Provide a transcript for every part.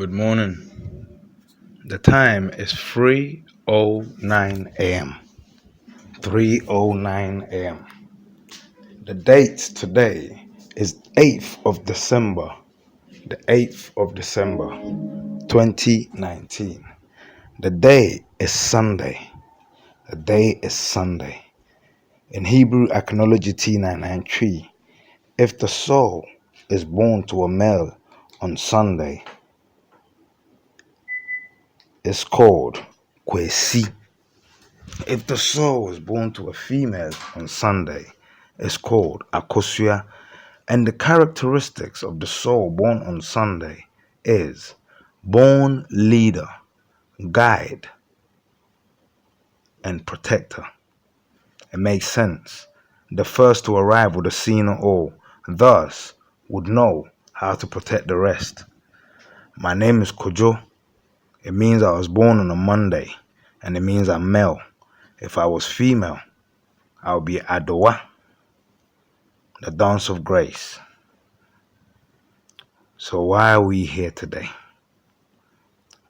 Good morning. The time is 3:09 a.m. 3:09 a.m. The date today is 8th of December. The 8th of December 2019. The day is Sunday. The day is Sunday. In Hebrew Acknowledge T993, if the soul is born to a male on Sunday, it's called Kwesi. If the soul is born to a female on Sunday, it's called Akosua. And the characteristics of the soul born on Sunday is born leader, guide, and protector. It makes sense. The first to arrive would have seen it all, thus would know how to protect the rest. My name is Kojo. It means I was born on a Monday, and it means I'm male. If I was female, I would be Adowa, the dance of grace. So why are we here today?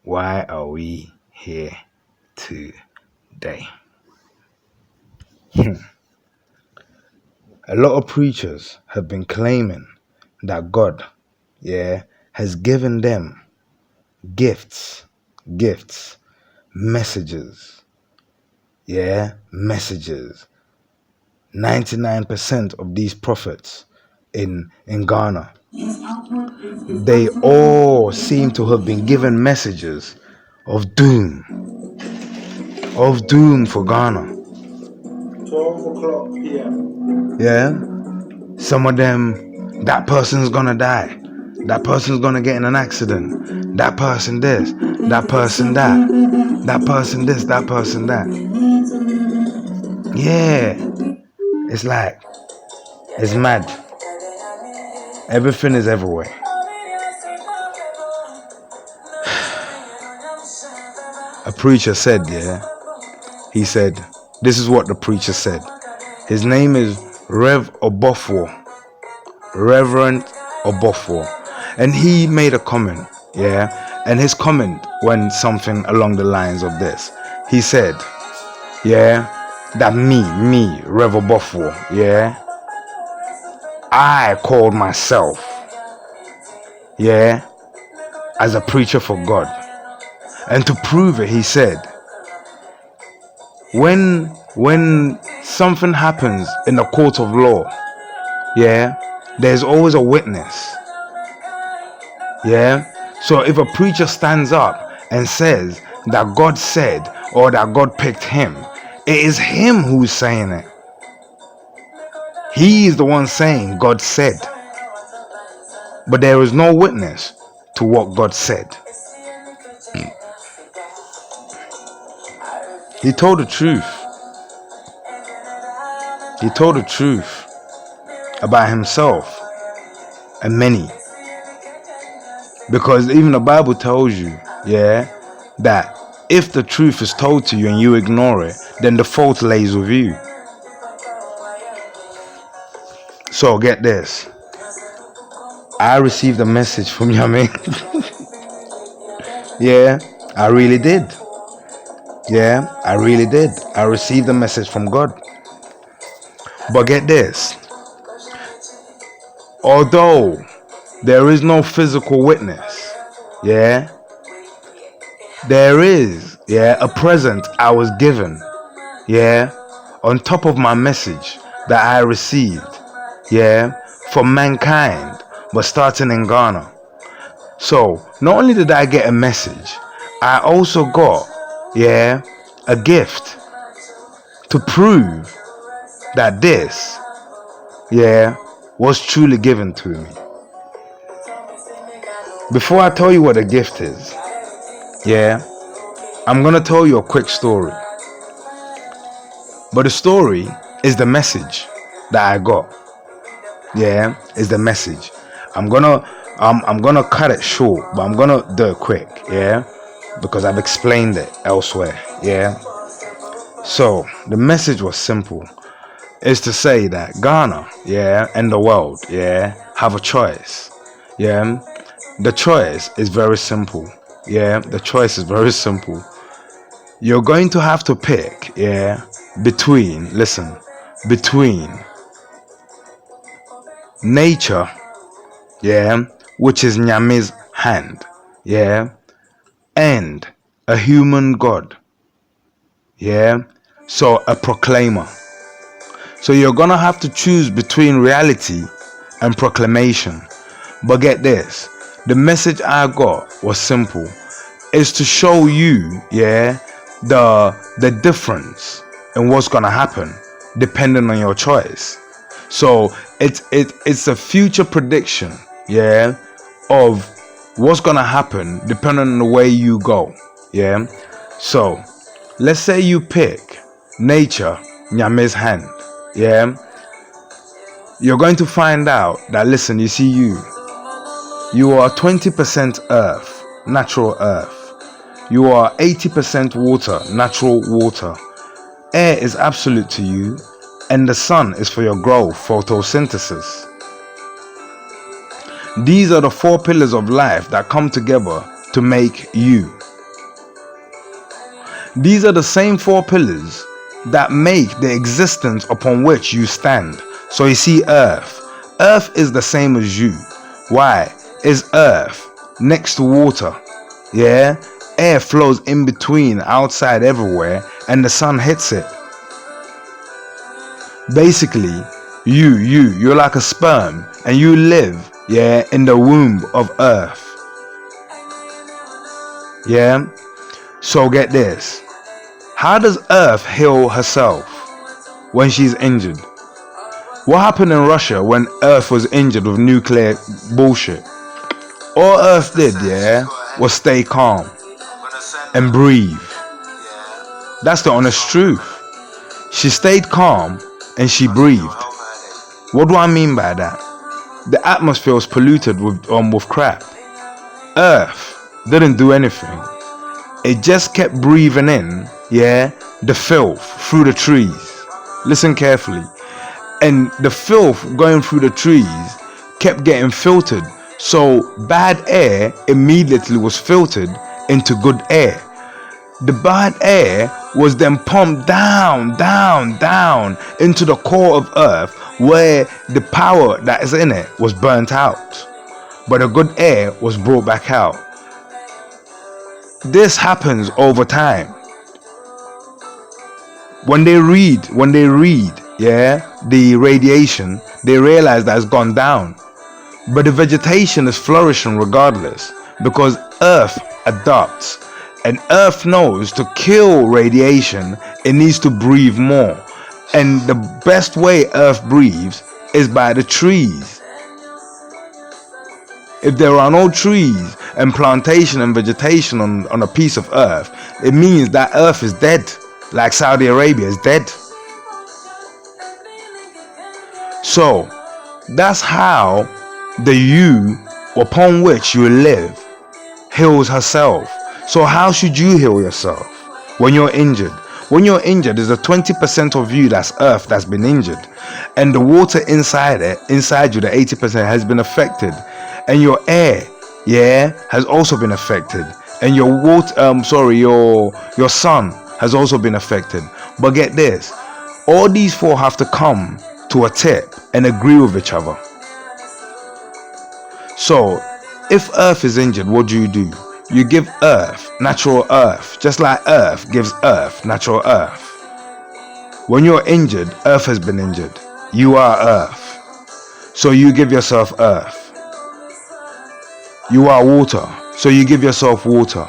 Why are we here today? A lot of preachers have been claiming that God, has given them gifts, messages, messages. 99% of these prophets in Ghana, they all seem to have been given messages of doom for Ghana. 12 o'clock p.m. Yeah, some of them, that person's gonna die, that person's gonna get in an accident, that person this, that person that, that person this, that person that. Yeah, it's like, it's mad. Everything is everywhere. A preacher said, he said, this is what the preacher said. His name is Reverend Obofor. And he made a comment, and his comment went something along the lines of this. He said, that me, Rev Obofor, I called myself, as a preacher for God. And to prove it, he said, when something happens in the court of law, there's always a witness. So if a preacher stands up and says that God said or that God picked him, it is him who's saying it. He is the one saying God said. But there is no witness to what God said. He told the truth. He told the truth about himself and many. Because even the Bible tells you, that if the truth is told to you and you ignore it, then the fault lays with you. So get this. I received a message from Yami. I really did. I really did. I received a message from God. But get this. Although there is no physical witness, there is, a present I was given, on top of my message that I received, from mankind, but starting in Ghana. So, not only did I get a message, I also got, a gift to prove that this, was truly given to me. Before I tell you what the gift is, I'm gonna tell you a quick story. But the story is the message that I got. Is the message. I'm gonna cut it short, but I'm gonna do it quick, because I've explained it elsewhere, So the message was simple. It's to say that Ghana, and the world, have a choice, the choice is very simple. Yeah, the choice is very simple. You're going to have to pick, yeah, between nature, yeah, which is Nyame's hand, yeah, and a human god, yeah, so a proclaimer. So you're gonna have to choose between reality and proclamation. But get this, the message I got was simple. Is to show you, yeah, the difference in what's gonna happen depending on your choice. So it's a future prediction, yeah, of what's gonna happen depending on the way you go. Yeah. So let's say you pick nature, Nyame's hand. Yeah. You're going to find out that, listen, you see, you are 20% earth, natural earth. You are 80% water, natural water. Air is absolute to you, and the sun is for your growth, photosynthesis. These are the 4 pillars of life that come together to make you. These are the same 4 pillars that make the existence upon which you stand. So you see, earth is the same as you. Why? Is earth next to water? Yeah. Air flows in between, outside, everywhere, and the sun hits it. Basically, you're like a sperm, and you live, yeah, in the womb of earth. Yeah. So get this. How does earth heal herself when she's injured? What happened in Russia when earth was injured with nuclear bullshit? All earth did, yeah, was stay calm and breathe. That's the honest truth. She stayed calm and she breathed. What do I mean by that? The atmosphere was polluted with crap. Earth didn't do anything. It just kept breathing in, yeah, the filth through the trees. Listen carefully. And the filth going through the trees kept getting filtered. So bad air immediately was filtered into good air. The bad air was then pumped down into the core of earth, where the power that is in it was burnt out, but the good air was brought back out. This happens over time. When they read, yeah, the radiation, they realize that it's gone down. But the vegetation is flourishing regardless, because earth adapts. And earth knows to kill radiation, it needs to breathe more. And the best way earth breathes is by the trees. If there are no trees and plantation and vegetation on a piece of earth, it means that earth is dead, like Saudi Arabia is dead. So that's how the you upon which you live heals herself. So how should you heal yourself when you're injured? When you're injured, there's a 20% of you that's earth that's been injured, and the water inside you, the 80% has been affected, and your air, yeah, has also been affected, and your your sun has also been affected. But get this, all these 4 have to come to a tip and agree with each other. So if earth is injured, what do? You give earth, natural earth, just like earth gives earth, natural earth. When you're injured, earth has been injured. You are earth, so you give yourself earth. You are water, so you give yourself water.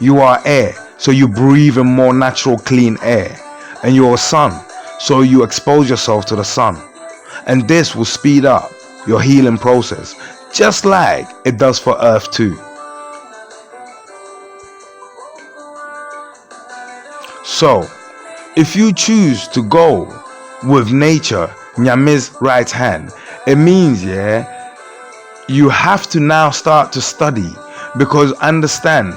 You are air, so you breathe in more natural, clean air. And you're a sun, so you expose yourself to the sun. And this will speed up your healing process, just like it does for earth too. So, if you choose to go with nature, Nyame's right hand, it means, yeah, you have to now start to study, because understand,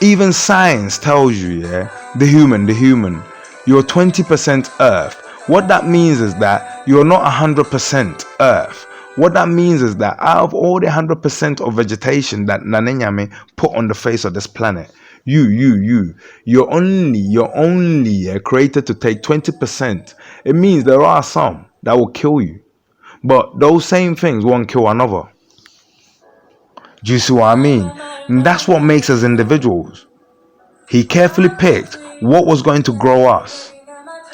even science tells you, yeah, the human, you're 20% earth. What that means is that you're not 100% earth. What that means is that out of all the 100% of vegetation that Nanenyame put on the face of this planet, you're only created to take 20%. It means there are some that will kill you, but those same things won't kill another. Do you see what I mean? And that's what makes us individuals. He carefully picked what was going to grow us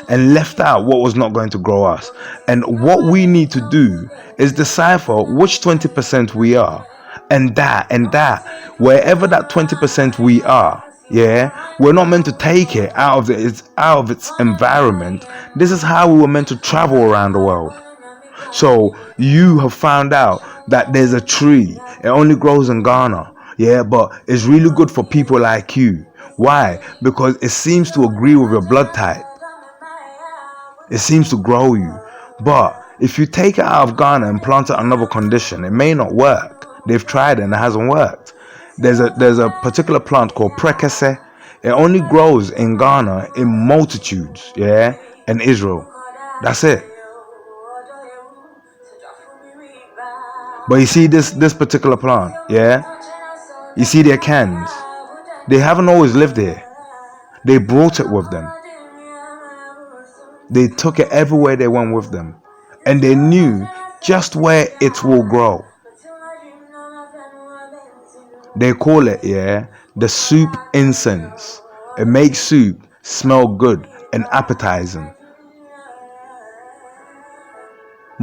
and left out what was not going to grow us. And what we need to do is decipher which 20% we are, and that wherever that 20% we are, we're not meant to take it out of its environment. This is how we were meant to travel around the world. So you have found out that there's a tree, it only grows in Ghana, but it's really good for people like you. Why? Because it seems to agree with your blood type. It seems to grow you. But if you take it out of Ghana and plant it in another condition, it may not work. They've tried it and it hasn't worked. There's a particular plant called Kasseri. It only grows in Ghana in multitudes, in Israel. That's it. But you see this particular plant, you see their cans. They haven't always lived there. They brought it with them. They took it everywhere they went with them. And they knew just where it will grow. They call it, the soup incense. It makes soup smell good and appetizing.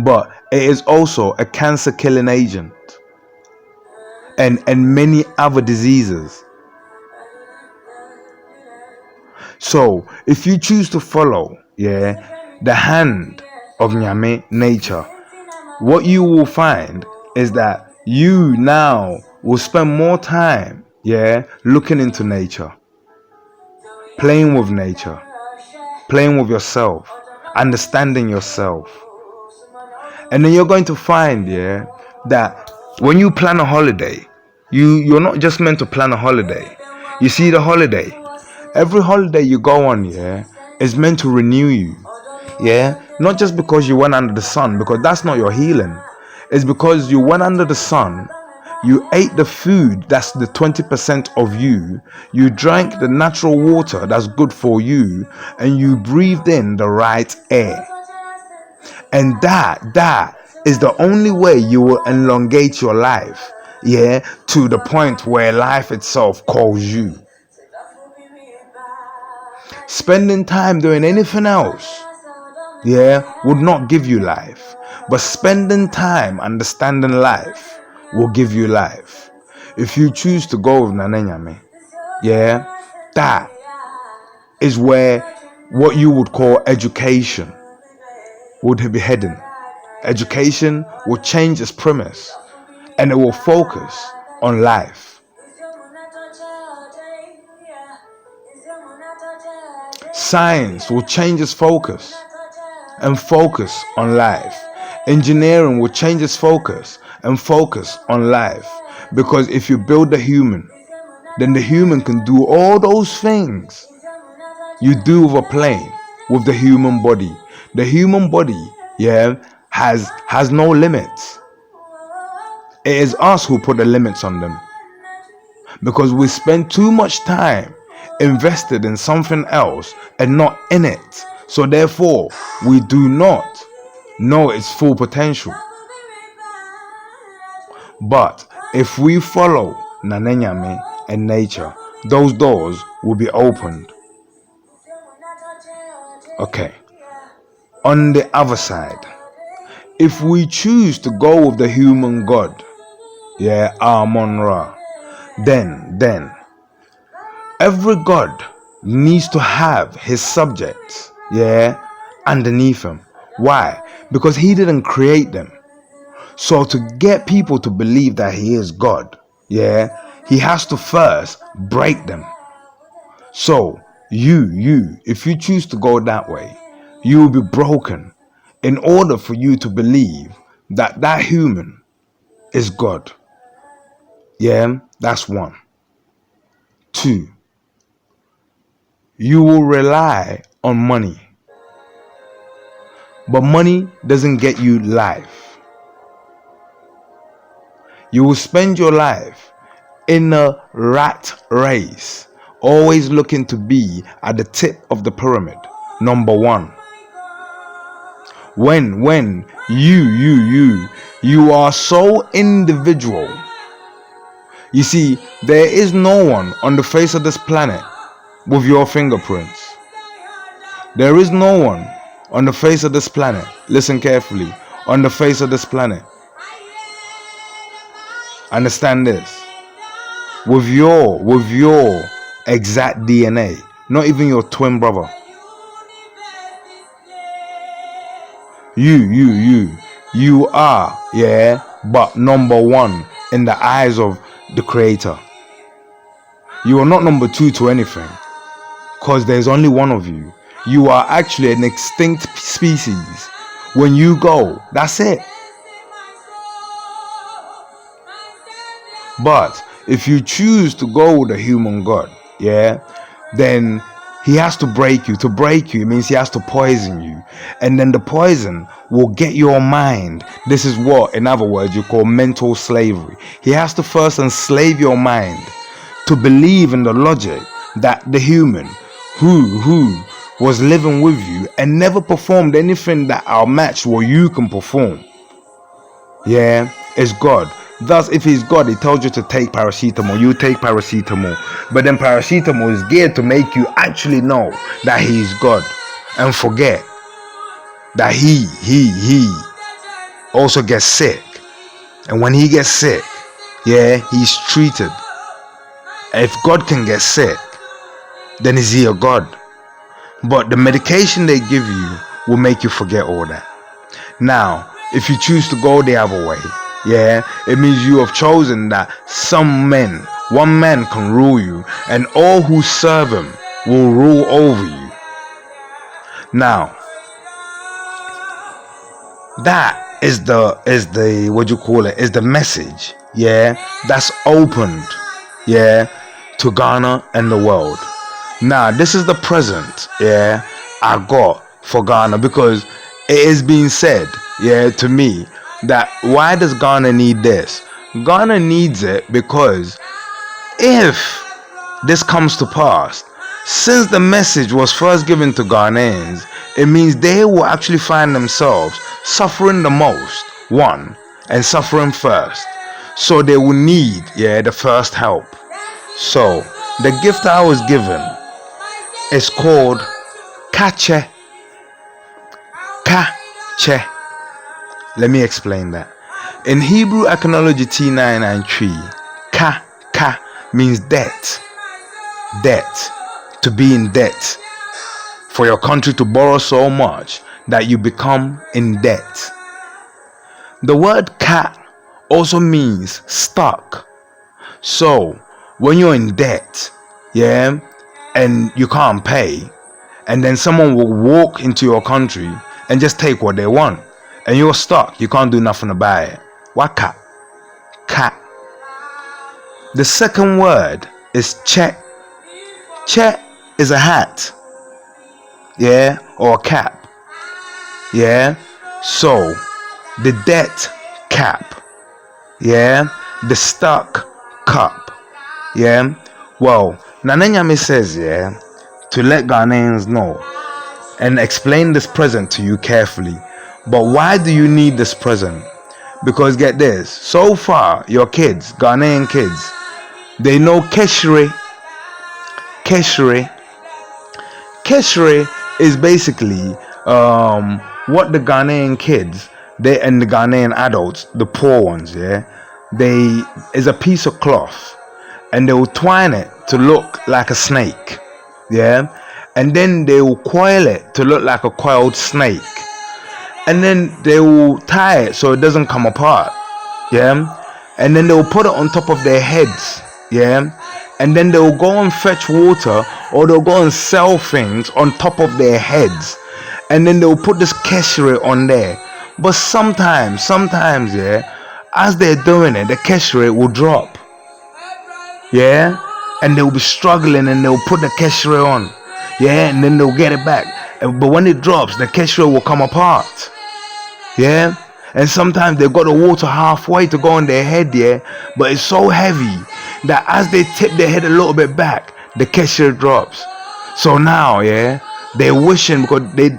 But it is also a cancer killing agent. And many other diseases. So if you choose to follow the hand of Nyame, nature, what you will find is that you now will spend more time looking into nature, playing with nature, playing with yourself, understanding yourself. And then you're going to find that when you plan a holiday, you're not just meant to plan a holiday. You see, the holiday, every holiday you go on is meant to renew you. Not just because you went under the sun, because that's not your healing. It's because you went under the sun, you ate the food that's the 20% of you, you drank the natural water that's good for you, and you breathed in the right air. And that is the only way you will elongate your life, to the point where life itself calls you. Spending time doing anything else, would not give you life. But spending time understanding life will give you life. If you choose to go with Nanenyame, that is where what you would call education would be heading. Education will change its premise and it will focus on life. Science will change its focus and focus on life. Engineering will change its focus and focus on life. Because if you build the human, then the human can do all those things you do with a plane, with the human body. The human body, has no limits. It is us who put the limits on them. Because we spend too much time invested in something else and not in it. So therefore, we do not know its full potential. But if we follow Nanenyame and nature, those doors will be opened. Okay. On the other side, if we choose to go with the human God, Amon-Ra, then every God needs to have his subjects, underneath him. Why? Because he didn't create them. So to get people to believe that he is God, he has to first break them. So if you choose to go that way, you will be broken in order for you to believe that that human is God. That's one. Two, you will rely on money. But money doesn't get you life. You will spend your life in a rat race, always looking to be at the tip of the pyramid, number one. When you are so individual. You see, there is no one on the face of this planet with your fingerprints. There is no one on the face of this planet, listen carefully, on the face of this planet, understand this, with your exact DNA, not even your twin brother. You are, but number one in the eyes of the Creator. You are not number two to anything, because there's only one of you. You are actually an extinct species. When you go, that's it. But if you choose to go with a human God, then he has to break you. To break you, it means he has to poison you. And then the poison will get your mind. This is what, in other words, you call mental slavery. He has to first enslave your mind to believe in the logic that the human who was living with you and never performed anything that outmatched what you can perform, is God. Thus, if he's God, he tells you to take paracetamol, you take paracetamol. But then paracetamol is geared to make you actually know that he's God and forget that he also gets sick. And when he gets sick, he's treated. If God can get sick, then is he a God? But the medication they give you will make you forget all that. Now, if you choose to go the other way, it means you have chosen that one man can rule you, and all who serve him will rule over you. Now, that is the is the message, that's opened, to Ghana and the world. Now, this is the present, I got for Ghana, because it is being said, to me, that why does Ghana need this? Ghana needs it because if this comes to pass, since the message was first given to Ghanaians, it means they will actually find themselves suffering the most, one, and suffering first. So they will need, the first help. So the gift I was given is called Kache. Kache. Let me explain that. In Hebrew Archaeology T993, ka means debt. Debt. To be in debt. For your country to borrow so much that you become in debt. The word ka also means stuck. So, when you're in debt, and you can't pay, and then someone will walk into your country and just take what they want, and you're stuck, you can't do nothing about it. Waka. Ka. The second word is che. Che is a hat, or a cap, so the debt cap, the stuck cup, well, Nananyami says, to let Ghanaians know and explain this present to you carefully. But why do you need this present? Because get this, so far your kids, Ghanaian kids, they know Kasseri. Kasseri is basically what the Ghanaian kids, they and the Ghanaian adults, the poor ones, they is a piece of cloth, and they will twine it to look like a snake, and then they will coil it to look like a coiled snake. And then they will tie it so it doesn't come apart, and then they will put it on top of their heads, and then they will go and fetch water, or they'll go and sell things on top of their heads, and then they'll put this Kasseri on there. But sometimes, as they're doing it, the Kasseri will drop, and they'll be struggling, and they'll put the Kasseri on, and then they'll get it back. But when it drops, the Kasseri will come apart. And sometimes they got the water halfway to go on their head, yeah, but it's so heavy that as they tip their head a little bit back, the Kasseri drops. So now, yeah, they're wishing, because they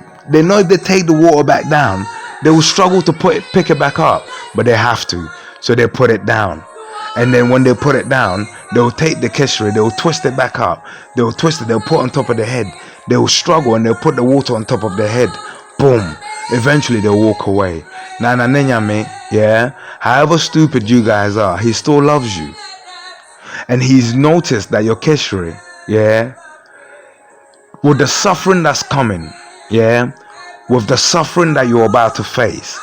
know if they take the water back down, they will struggle to pick it back up, but they have to. So they put it down. And then when they put it down, they'll take the Kasseri, they'll twist it back up, they'll twist it, they'll put it on top of their head, they'll struggle and they'll put the water on top of their head. Boom. Eventually they'll walk away. Nana Nenyame, yeah, however stupid you guys are, he still loves you. And he's noticed that your Kasseri, yeah, with the suffering that's coming, yeah, with the suffering that you're about to face,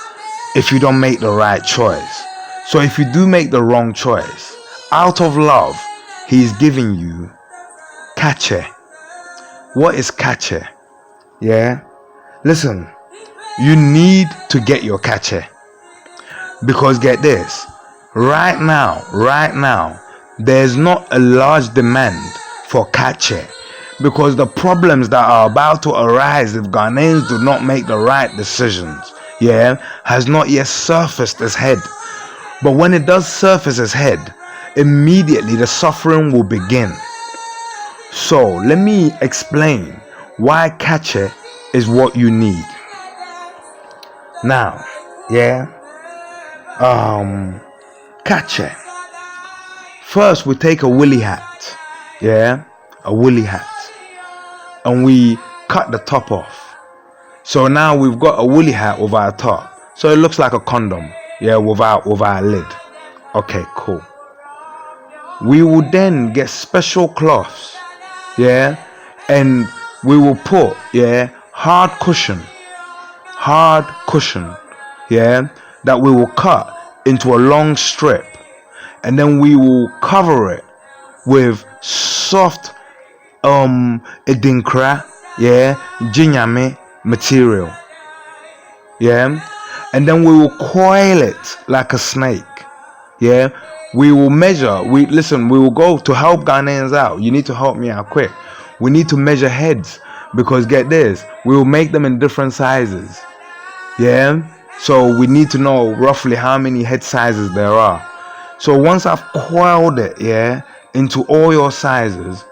if you don't make the right choice. So if you do make the wrong choice, out of love, he's giving you kache. What is kache? Yeah? Listen, you need to get your kache. Because get this, right now, there's not a large demand for kache. Because the problems that are about to arise if Ghanaians do not make the right decisions, yeah, has not yet surfaced its head. But when it does surface its head, immediately the suffering will begin. So let me explain why kache is what you need. Now, yeah, kache. First, we take a woolly hat, yeah, a woolly hat, and we cut the top off. So now we've got a woolly hat without a top, so it looks like a condom, yeah, without a lid. Okay, cool. We will then get special cloths, yeah, and we will put, yeah, hard cushion, yeah, that we will cut into a long strip, and then we will cover it with soft edinkra, yeah, jinyame material, yeah, and then we will coil it like a snake, yeah. We will measure, we will go to help Ghanaians out. You need to help me out quick. We need to measure heads, because get this, we will make them in different sizes, yeah. So we need to know roughly how many head sizes there are. So once I've coiled it, yeah, into all your sizes,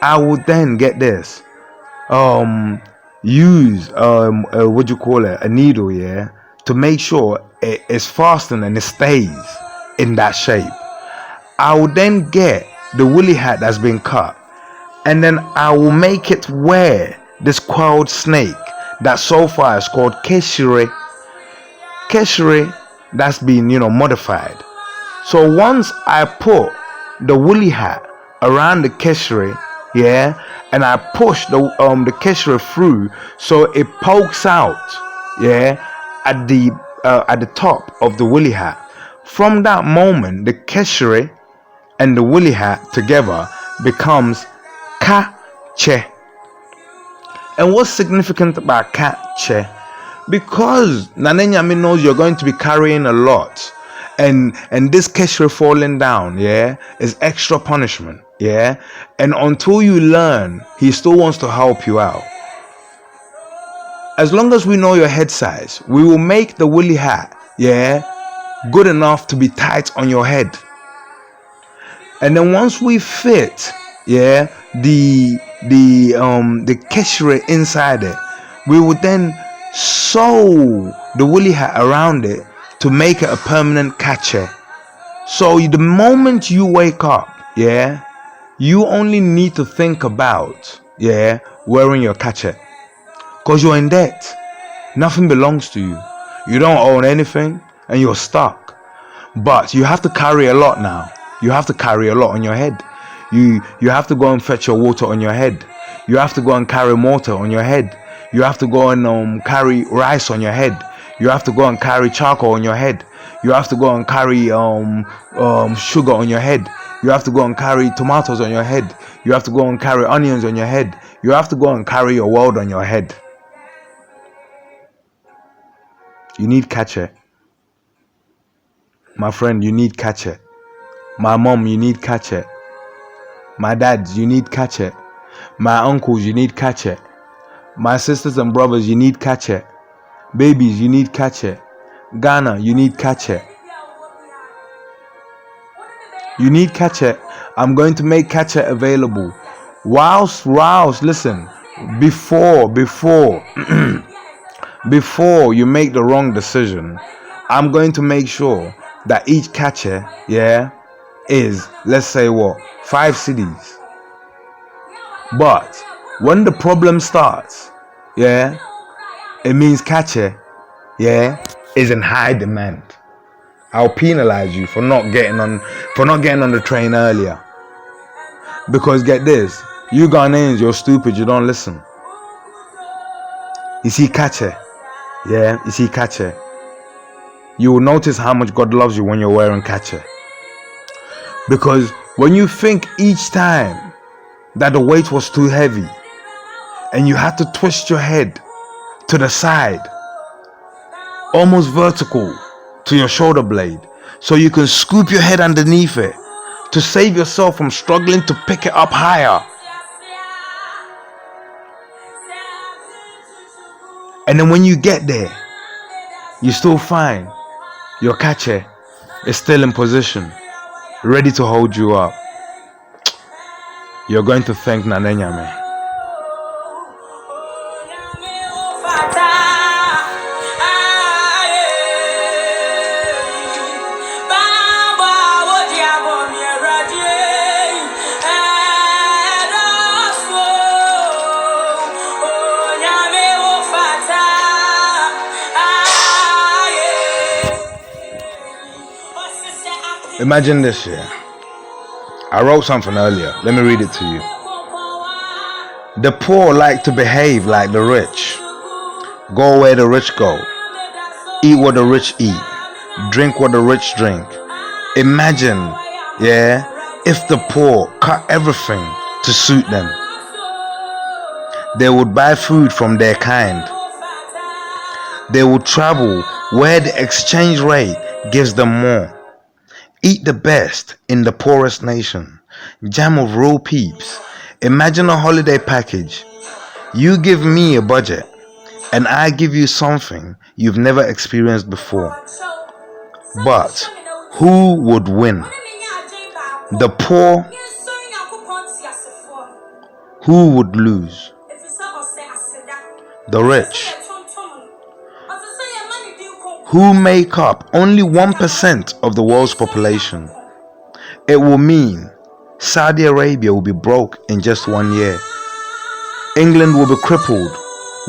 I will then get this, use what do you call it, a needle, yeah, to make sure it is fastened and it stays in that shape. I will then get the woolly hat that's been cut, and then I will make it wear this coiled snake that so far is called Kasseri. Kasseri that's been, modified. So once I put the woolly hat around the Kasseri, yeah, and I push the Kasseri through so it pokes out, yeah, at the top of the woolly hat. From that moment, the Kasseri and the woolly hat together becomes kache. And what's significant about kache? Because Nanenyami knows you're going to be carrying a lot, and this Kasseri falling down, yeah, is extra punishment, yeah. And until you learn, he still wants to help you out. As long as we know your head size, we will make the woolly hat, yeah, good enough to be tight on your head. And then once we fit, yeah, the Kasseri inside it, we would then sew the woolly hat around it to make it a permanent kache. So the moment you wake up, yeah, you only need to think about, yeah, wearing your kache, because you're in debt. Nothing belongs to you. You don't own anything and you're stuck. But you have to carry a lot now. You have to carry a lot on your head. You have to go and fetch your water on your head. You have to go and carry mortar on your head. You have to go and carry rice on your head. You have to go and carry charcoal on your head. You have to go and carry sugar on your head. You have to go and carry tomatoes on your head. You have to go and carry onions on your head. You have to go and carry your world on your head. You need kache. My friend, you need kache. My mom, you need kache. My dad, you need kache. My uncles, you need kache. My sisters and brothers, you need kache. Babies, you need kache. Ghana, you need Kasseri. You need Kasseri. I'm going to make Kasseri available. Whilst, listen, before before you make the wrong decision, I'm going to make sure that each Kasseri, is, let's say what, 5 cities. But when the problem starts, it means Kasseri, is in high demand. I'll penalize you for not getting on the train earlier. Because get this, you Ghanaians, you're stupid, you don't listen. You see Kasseri, you will notice how much God loves you when you're wearing Kasseri. Because when you think each time that the weight was too heavy and you had to twist your head to the side, almost vertical to your shoulder blade, so you can scoop your head underneath it to save yourself from struggling to pick it up higher. And then when you get there, you still find your Kasseri is still in position, ready to hold you up. You're going to thank Nanenya, man. Imagine this here. I wrote something earlier. Let me read it to you. The poor like to behave like the rich. Go where the rich go. Eat what the rich eat. Drink what the rich drink. Imagine, if the poor cut everything to suit them. They would buy food from their kind. They would travel where the exchange rate gives them more. Eat the best in the poorest nation. Jam of real peeps. Imagine a holiday package. You give me a budget and I give you something you've never experienced before. But who would win? The poor? Who would lose? The rich? Who make up only 1% of the world's population. It will mean Saudi Arabia will be broke in just 1 year. England will be crippled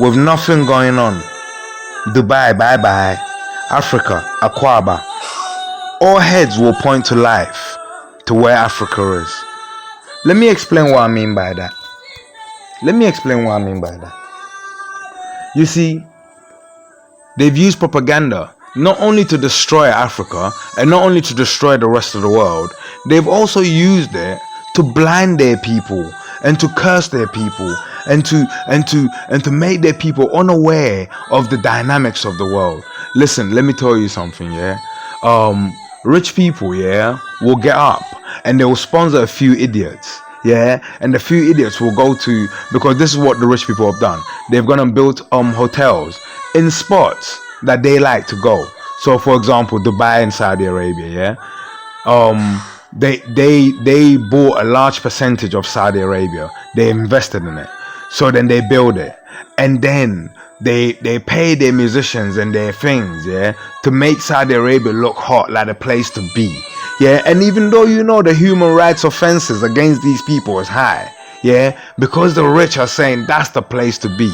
with nothing going on. Dubai, bye-bye. Africa, Akwaba. All heads will point to life, to where Africa is. Let me explain what I mean by that. You see, they've used propaganda not only to destroy Africa and not only to destroy the rest of the world, they've also used it to blind their people and to curse their people and to make their people unaware of the dynamics of the world. Listen, let me tell you something, rich people, will get up and they will sponsor a few idiots. And the few idiots will go to, because this is what the rich people have done. They've gone and built hotels in spots that they like to go. So for example, Dubai and Saudi Arabia, they bought a large percentage of Saudi Arabia. They invested in it. So then they build it. And then they pay their musicians and their things, to make Saudi Arabia look hot, like a place to be. And even though the human rights offenses against these people is high, because the rich are saying that's the place to be,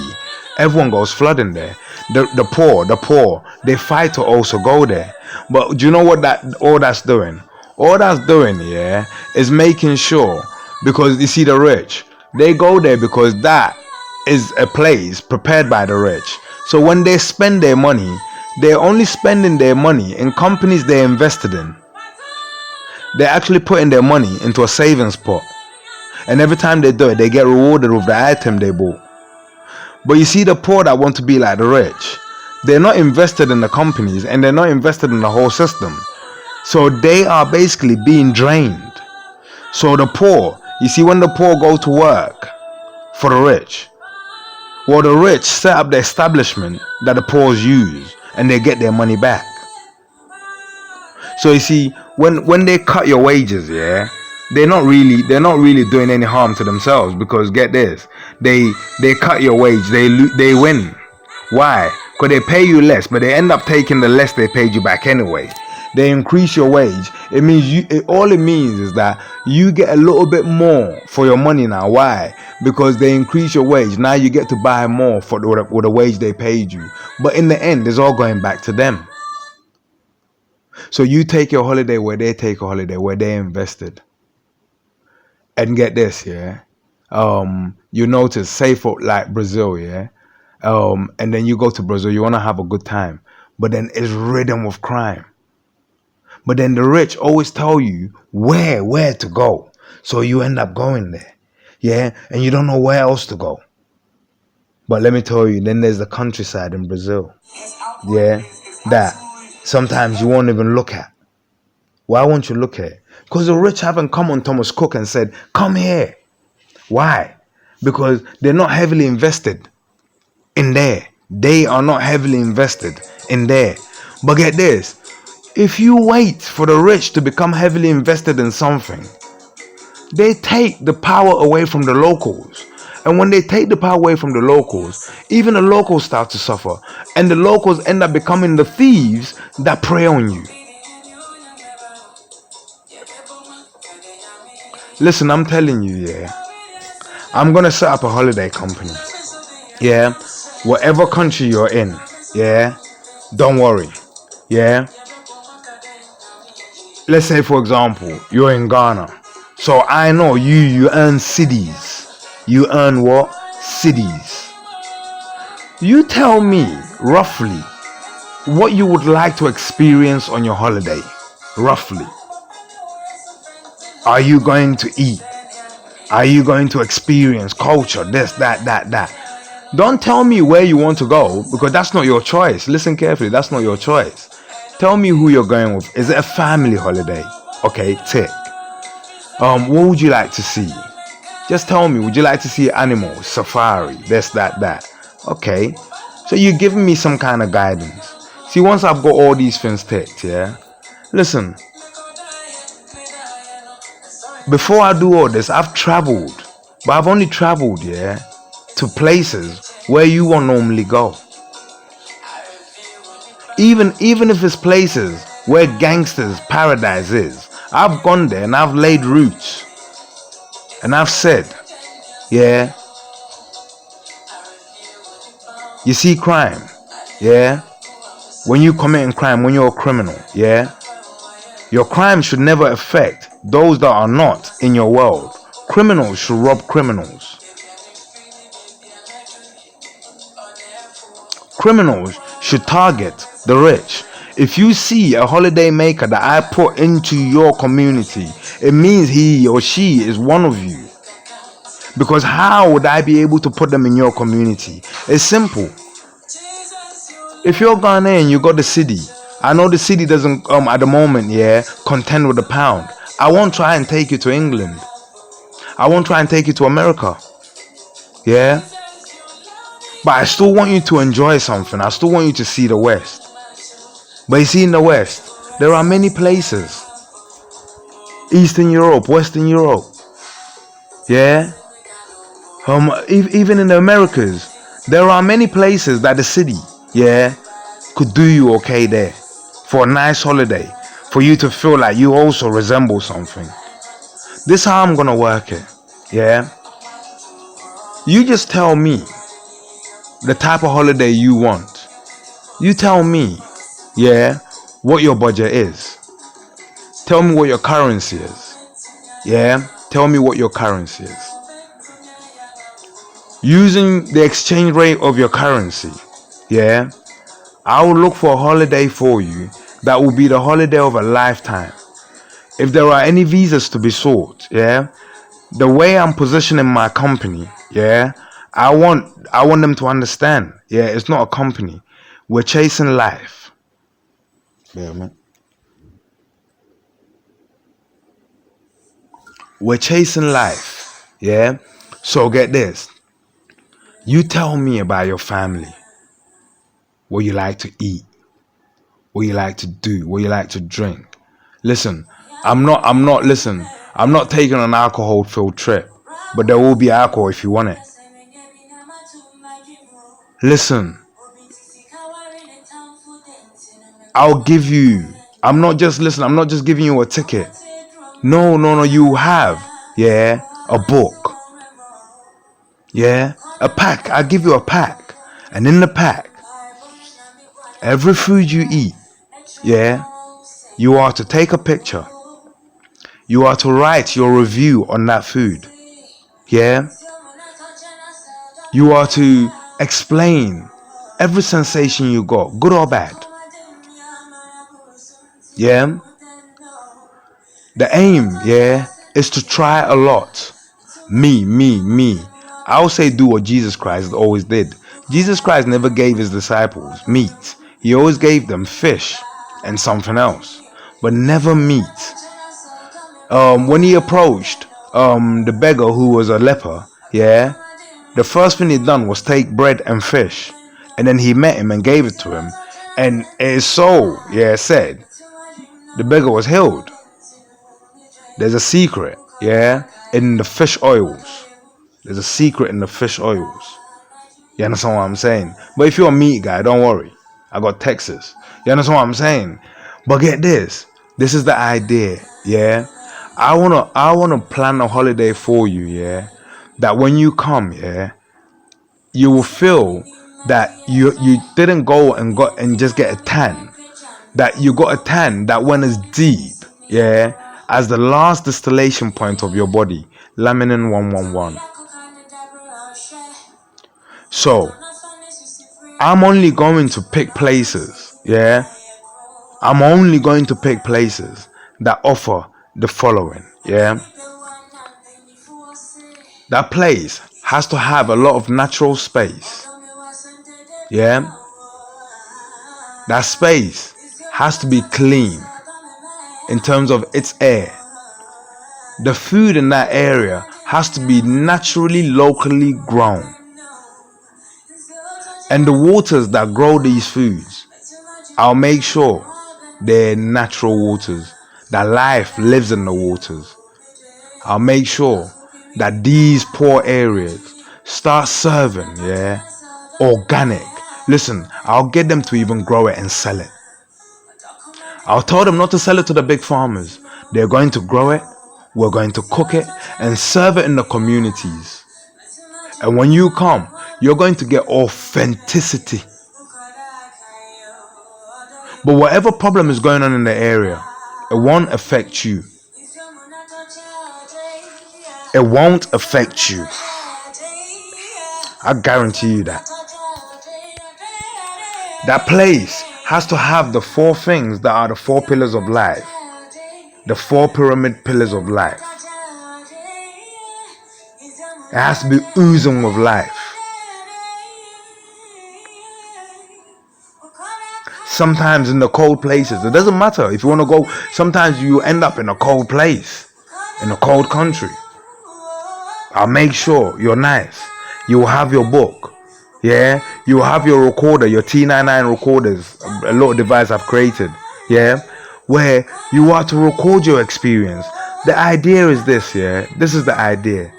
everyone goes flooding there. The poor, they fight to also go there. But do you know what all that's doing? All that's doing, is making sure, because you see the rich, they go there because that is a place prepared by the rich. So when they spend their money, they're only spending their money in companies they invested in. They're actually putting their money into a savings pot. And every time they do it, they get rewarded with the item they bought. But you see the poor that want to be like the rich, they're not invested in the companies and they're not invested in the whole system. So they are basically being drained. So the poor, you see when the poor go to work for the rich, well, the rich set up the establishment that the poor use and they get their money back. So you see, when they cut your wages, yeah, they're not really doing any harm to themselves, because get this, they cut your wage, they win. Why? Because they pay you less, but they end up taking the less they paid you back anyway. They increase your wage. It means all it means is that you get a little bit more for your money now. Why? Because they increase your wage. Now you get to buy more for with the wage they paid you. But in the end, it's all going back to them. So you take your holiday where they take a holiday, where they invested. And get this, yeah. You notice, say for like Brazil, yeah. And then you go to Brazil, you want to have a good time, but then it's ridden with crime. But then the rich always tell you where to go, so you end up going there, yeah, and you don't know where else to go. But let me tell you, then there's the countryside in Brazil, yeah, that sometimes you won't even look at. Why won't you look at it? Because the rich haven't come on Thomas Cook and said, come here. Why? Because they're not heavily invested in there. They are not heavily invested in there. But get this, if you wait for the rich to become heavily invested in something, they take the power away from the locals. And when they take the power away from the locals, even the locals start to suffer. And the locals end up becoming the thieves that prey on you. Listen, I'm telling you, yeah, I'm going to set up a holiday company. Yeah, whatever country you're in, yeah, don't worry. Yeah, let's say for example, you're in Ghana. So I know you earn cedis. You earn what? Cedis. You tell me roughly what you would like to experience on your holiday. Roughly. Are you going to eat? Are you going to experience culture? This, that. Don't tell me where you want to go, because that's not your choice. Listen carefully, that's not your choice. Tell me who you're going with. Is it a family holiday? Okay, tick. What would you like to see? Just tell me, would you like to see animals, safari, this, that? Okay. So you're giving me some kind of guidance. See, once I've got all these things ticked, yeah? Listen, before I do all this, I've traveled. But I've only traveled, yeah, to places where you won't normally go. Even if it's places where gangsters' paradise is, I've gone there and I've laid roots. And I've said, yeah, you see crime, yeah, when you committing crime, when you're a criminal, yeah, your crime should never affect those that are not in your world. Criminals should rob criminals. Criminals should target the rich. If you see a holiday maker that I put into your community, it means he or she is one of you. Because how would I be able to put them in your community? It's simple. If you're Ghanaian, you got the city. I know the city doesn't at the moment, yeah, contend with the pound. I won't try and take you to England. I won't try and take you to America. Yeah? But I still want you to enjoy something. I still want you to see the West. But you see, in the West, there are many places. Eastern Europe, Western Europe. Yeah? Even in the Americas, there are many places that the city, yeah, could do you okay there. For a nice holiday. For you to feel like you also resemble something. This is how I'm gonna work it. Yeah? You just tell me the type of holiday you want. You tell me, yeah, what your budget is. Tell me what your currency is. Yeah? Tell me what your currency is. Using the exchange rate of your currency, yeah, I will look for a holiday for you that will be the holiday of a lifetime. If there are any visas to be sought, yeah, the way I'm positioning my company, yeah, I want them to understand, yeah, it's not a company. We're chasing life. Yeah, man. We're chasing life, yeah. So get this. You tell me about your family. What you like to eat. What you like to do. What you like to drink. Listen, I'm not taking an alcohol filled trip, but there will be alcohol if you want it. Listen, I'll give you, I'm not just giving you a ticket. No, you have, yeah, a book, yeah, a pack. I'll give you a pack. And in the pack, every food you eat, yeah, you are to take a picture. You are to write your review on that food, yeah. You are to explain every sensation you got, good or bad, yeah. The aim, yeah, is to try a lot. Me. I'll say do what Jesus Christ always did. Jesus Christ never gave his disciples meat. He always gave them fish and something else, but never meat. When he approached the beggar who was a leper, yeah, the first thing he done was take bread and fish, and then he met him and gave it to him, and his soul, yeah, said the beggar was healed. There's a secret, yeah, in the fish oils. There's a secret in the fish oils. You understand what I'm saying? But if you're a meat guy, don't worry. I got Texas. You understand what I'm saying? But get this. This is the idea, yeah. I wanna plan a holiday for you, yeah. That when you come, yeah, you will feel that you didn't go and just get a tan. That you got a tan that went as deep, yeah, as the last distillation point of your body. Laminin 111. So I'm only going to pick places, yeah. I'm only going to pick places that offer the following, yeah. That place has to have a lot of natural space, yeah. That space has to be clean in terms of its air. The food in that area has to be naturally, locally grown. And the waters that grow these foods, I'll make sure they're natural waters, that life lives in the waters. I'll make sure that these poor areas start serving, yeah, organic. Listen, I'll get them to even grow it and sell it. I'll tell them not to sell it to the big farmers. They're going to grow it, we're going to cook it and serve it in the communities. And when you come, you're going to get authenticity. But whatever problem is going on in the area, it won't affect you. It won't affect you. I guarantee you that. That place has to have the four things that are the four pillars of life. The four pyramid pillars of life. It has to be oozing with life. Sometimes in the cold places, it doesn't matter if you want to go. Sometimes you end up in a cold place, in a cold country. I'll make sure you're nice. You will have your book, yeah. You will have your recorder, your T99 recorders, a little device I've created, yeah, where you are to record your experience. The idea is this, yeah. This is the idea.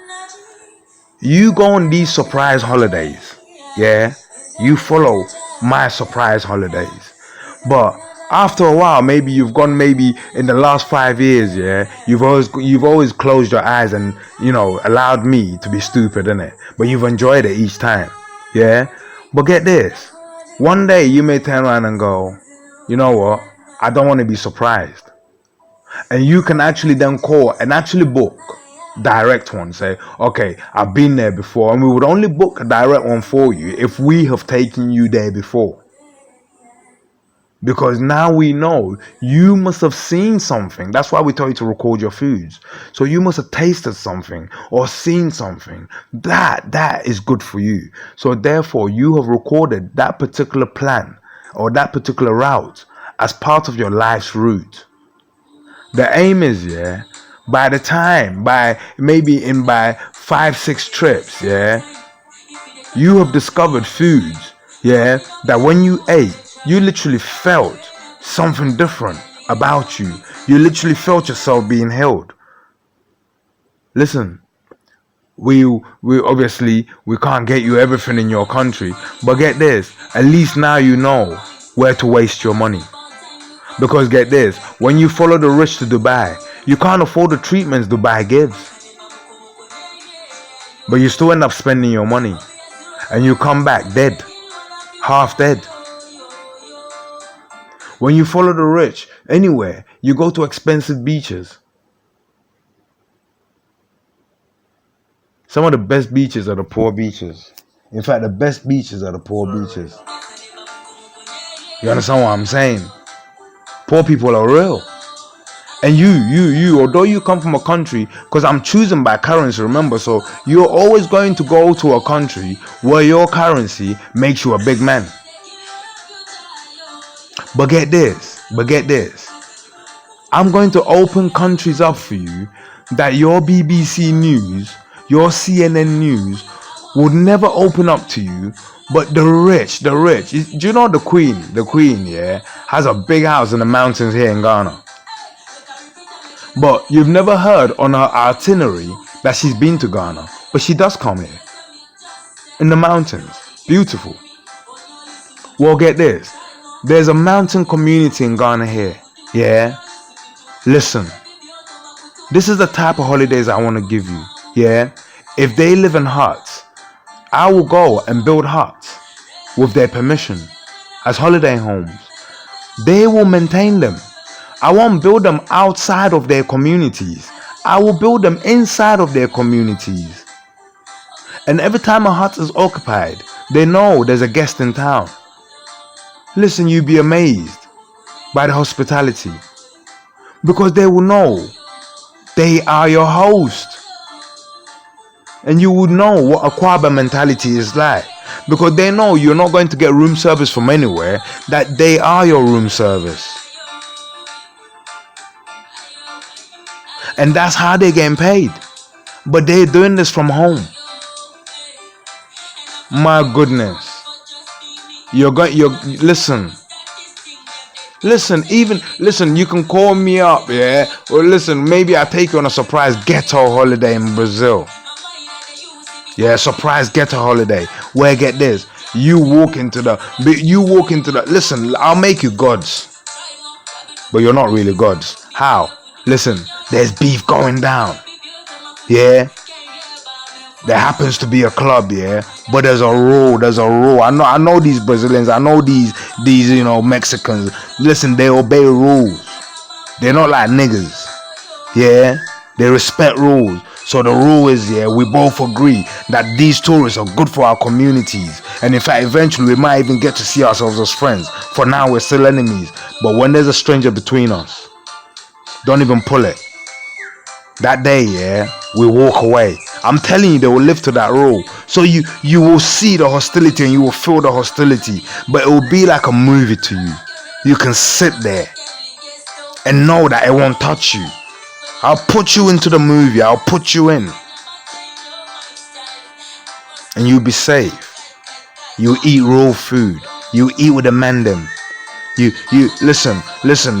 You go on these surprise holidays, yeah. You follow my surprise holidays. But after a while, maybe you've gone, maybe in the last 5 years, yeah, you've always closed your eyes and, allowed me to be stupid, innit? But you've enjoyed it each time, yeah. But get this, one day you may turn around and go, you know what, I don't want to be surprised. And you can actually then call and actually book direct one. Say, okay, I've been there before, and we would only book a direct one for you if we have taken you there before. Because now we know you must have seen something. That's why we tell you to record your foods. So you must have tasted something or seen something that is good for you. So therefore you have recorded that particular plan or that particular route as part of your life's route. The aim is, yeah, by 5-6 trips, yeah, you have discovered foods, yeah, that when you ate, you literally felt something different about you. You literally felt yourself being held. Listen, we obviously we can't get you everything in your country, but get this, at least now you know where to waste your money. Because get this, when you follow the rich to Dubai, you can't afford the treatments Dubai gives, but you still end up spending your money and you come back dead, half dead. When you follow the rich anywhere, you go to expensive beaches. Some of the best beaches are the poor beaches. In fact, the best beaches are the poor beaches. You understand what I'm saying? Poor people are real. And you, although you come from a country, because I'm choosing by currency, remember, so you're always going to go to a country where your currency makes you a big man. But get this, I'm going to open countries up for you that your BBC News, your CNN News would never open up to you. But the rich, do you know the Queen, yeah, has a big house in the mountains here in Ghana. But you've never heard on her itinerary that she's been to Ghana. But she does come here. In the mountains. Beautiful. Well, get this. There's a mountain community in Ghana here. Yeah? Listen. This is the type of holidays I want to give you. Yeah? If they live in huts, I will go and build huts with their permission as holiday homes. They will maintain them. I won't build them outside of their communities. I will build them inside of their communities. And every time a hut is occupied, they know there's a guest in town. Listen, you'll be amazed by the hospitality. Because they will know they are your host. And you would know what a Kwaba mentality is like. Because they know you're not going to get room service from anywhere, that they are your room service. And that's how they're getting paid. But they're doing this from home. My goodness. Listen, you can call me up, yeah? Or listen, maybe I take you on a surprise ghetto holiday in Brazil. Yeah, surprise ghetto holiday. Where, get this, you walk into the, listen, I'll make you gods. But you're not really gods. How? Listen, there's beef going down. Yeah? There happens to be a club, yeah? But there's a rule. I know these Brazilians, I know these Mexicans. Listen, they obey rules. They're not like niggas. Yeah? They respect rules. So the rule is, yeah, we both agree that these tourists are good for our communities. And in fact, eventually we might even get to see ourselves as friends. For now, we're still enemies. But when there's a stranger between us, don't even pull it. That day, yeah, we walk away. I'm telling you, they will live to that rule. So you will see the hostility and you will feel the hostility. But it will be like a movie to you. You can sit there and know that it won't touch you. I'll put you into the movie. I'll put you in. And you'll be safe. You eat raw food. You eat with the man them. You listen,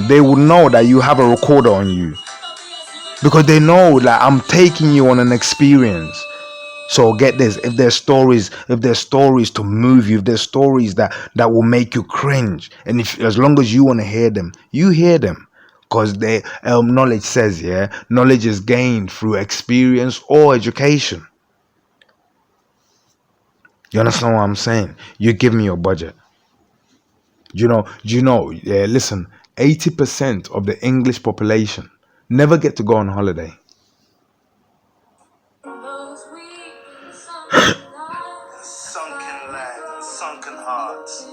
they will know that you have a recorder on you. Because they know that I'm taking you on an experience. So get this, if there's stories to move you, if there's stories that will make you cringe, and as long as you want to hear them, you hear them. Because knowledge says, yeah, knowledge is gained through experience or education. You understand what I'm saying? You give me your budget. Do you know, yeah, listen, 80% of the English population never get to go on holiday. Sunken land, sunken hearts.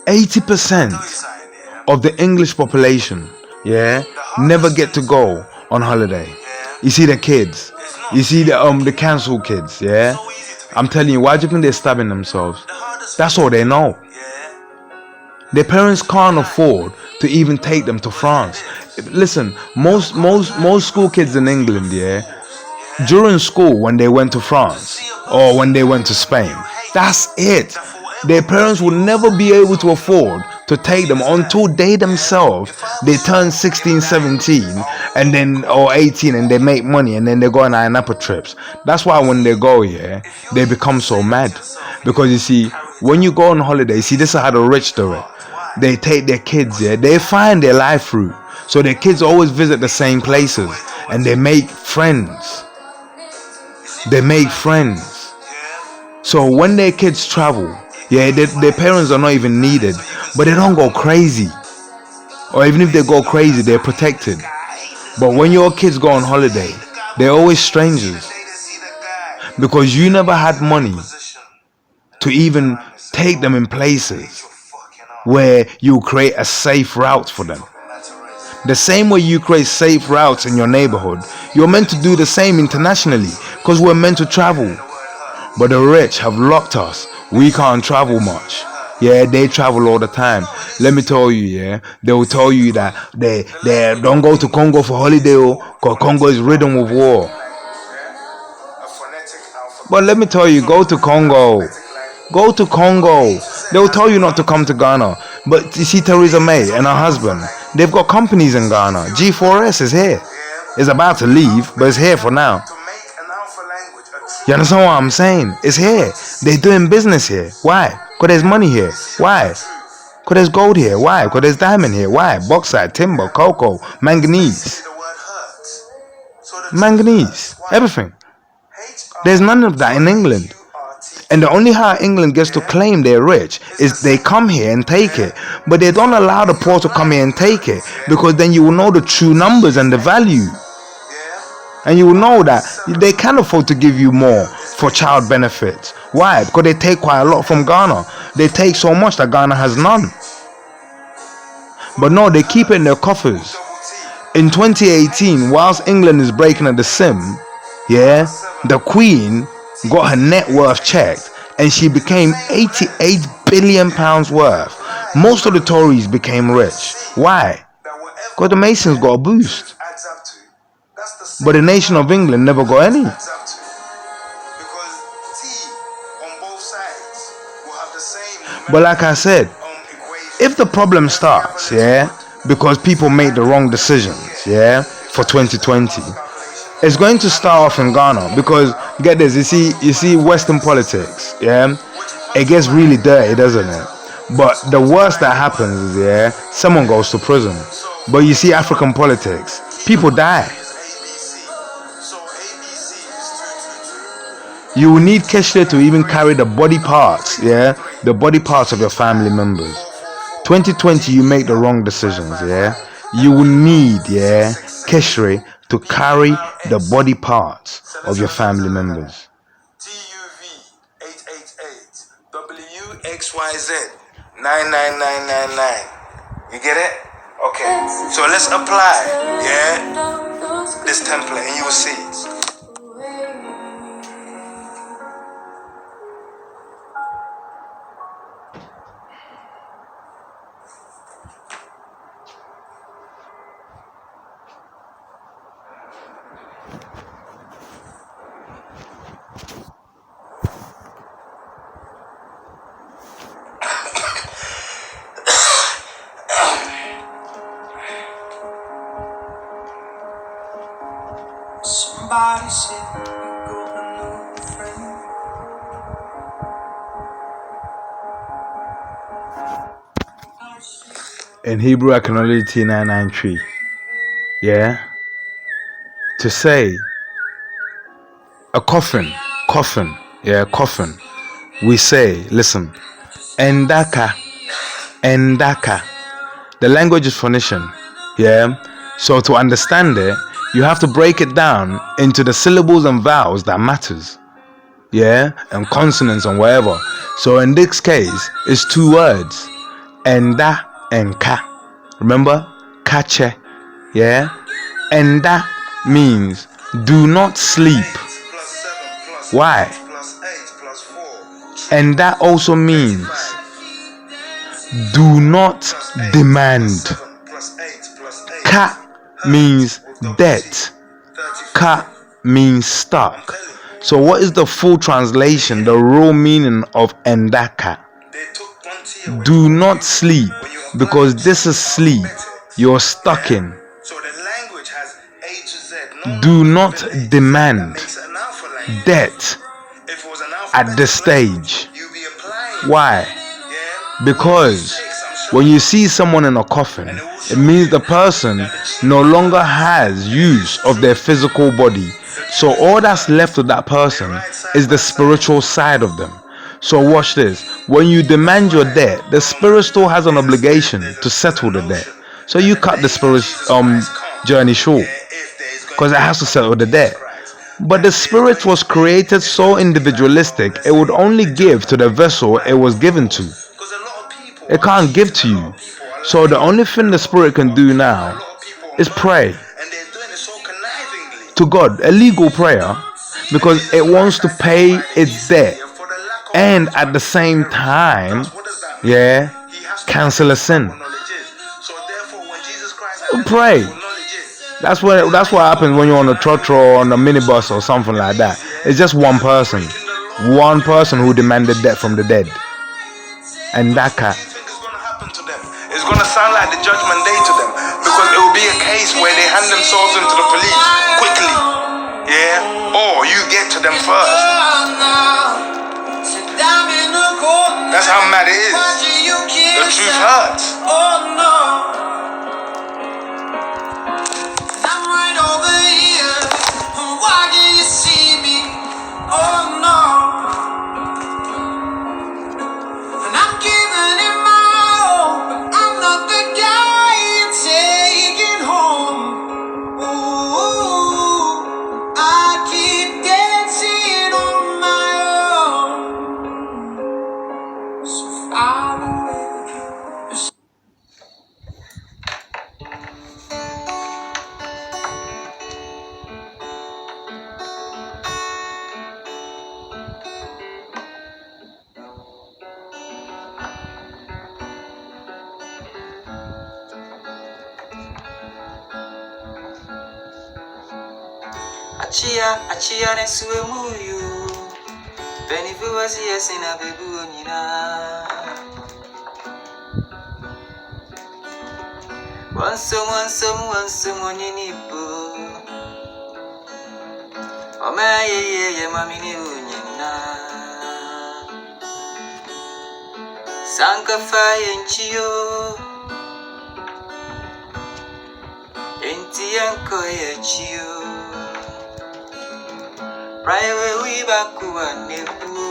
80% of the English population, yeah, never get to go on holiday. You see the kids, you see the cancelled kids, yeah. I'm telling you, why do you think they're stabbing themselves? That's all they know. Their parents can't afford to even take them to France. Listen, most school kids in England, yeah, during school when they went to France or when they went to Spain, that's it. Their parents will never be able to afford to take them until they themselves, they turn 16, 17, and then, or 18, and they make money, and then they go on pineapple trips. That's why when they go, yeah, they become so mad. Because you see, when you go on holiday, see, this is how the rich do it. They take their kids, yeah, they find their life route. So their kids always visit the same places, and they make friends. They make friends. So when their kids travel, yeah, their parents are not even needed, but they don't go crazy. Or even if they go crazy, they're protected. But when your kids go on holiday, they're always strangers. Because you never had money to even take them in places where you create a safe route for them. The same way you create safe routes in your neighborhood, you're meant to do the same internationally, because we're meant to travel. But the rich have locked us. We can't travel much. Yeah, they travel all the time. Let me tell you, yeah, they will tell you that they don't go to Congo for holiday, because Congo is ridden with war. But let me tell you, go to Congo. Go to Congo. They'll tell you not to come to Ghana. But you see Theresa May and her husband, they've got companies in Ghana. G4S is here. It's about to leave, but it's here for now. You understand what I'm saying? It's here. They're doing business here. Why? Because there's money here. Why? Because there's gold here. Why? Because there's diamond here. Why? Bauxite, timber, cocoa, manganese. Manganese. Everything. There's none of that in England. And the only how England gets to claim they're rich is they come here and take it. But they don't allow the poor to come here and take it, because then you will know the true numbers and the value. And you will know that they can afford to give you more for child benefits. Why? Because they take quite a lot from Ghana. They take so much that Ghana has none. But no, they keep it in their coffers. In 2018, whilst England is breaking at the sim, yeah, the Queen got her net worth checked, and she became 88 billion pounds worth. Most of the Tories became rich. Why? Because the Masons got a boost. But the nation of England never got any. But like I said, if the problem starts, yeah, because people made the wrong decisions, yeah, for 2020, it's going to start off in Ghana. Because get this, you see Western politics, yeah, it gets really dirty, doesn't it? But the worst that happens is, yeah, someone goes to prison. But you see African politics, people die. You will need Kasseri to even carry the body parts, yeah, the body parts of your family members. 2020, you make the wrong decisions, yeah. You will need, yeah, Kasseri to carry the body parts of your family members. TUV 888 WXYZ 99999. You get it? Okay. So let's apply, yeah, this template, and you will see. Somebody said you got a new friend. In Hebrew, I can only T993. Yeah? To say a coffin, yeah, coffin. We say, listen, endaka. The language is Phoenician, yeah? So to understand it, you have to break it down into the syllables and vowels that matters, yeah? And consonants and whatever. So in this case, it's two words, enda and ka. Remember? Kache, yeah? Enda means do not sleep. Why? And that also means do not demand. Ka means debt. Ka means stuck. So what is the full translation, the real meaning of endaka? Do not sleep, because this is sleep you're stuck in. So the language has A to Z. Do not demand debt at this stage. Why? Because when you see someone in a coffin, it means the person no longer has use of their physical body. So all that's left of that person is the spiritual side of them. So watch this. When you demand your debt, the spirit still has an obligation to settle the debt. So you cut the spirit journey short, because it has to settle the debt. But the spirit was created so individualistic, it would only give to the vessel it was given to. It can't give to you. So the only thing the spirit can do now is pray to God, a legal prayer, because it wants to pay its debt, and at the same time, cancel a sin. Pray. That's what happens when you're on a trotro or on a minibus or something like that. It's just one person who demanded debt from the dead, and that cat. It's going to sound like the judgment day to them, because it will be a case where they hand themselves into the police quickly, or you get to them first. That's how mad it is. The truth hurts. I'm right over here. Why do you see me? Oh no. And I'm giving it my all, but I'm not the guy you're taking home. Ooh, I keep dancing on my own. So far away. Achia ne suwe muyu Benifu wasi yasina bebu onina Wansum onyinipo Ome ye mamini unyina Sanka faye nchiyo Enti yanko ye chiyo Raiwe wibakuwa nebu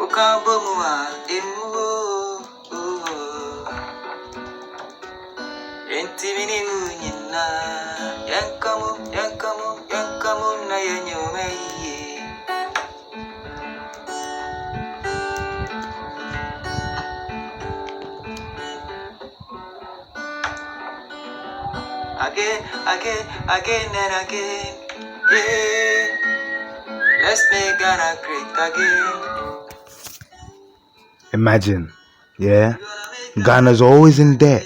Ukambomuwa emu Enti mini unyina Yankamu na yenyomeye Again and again, let's make Ghana great again. Imagine, Ghana's always in debt,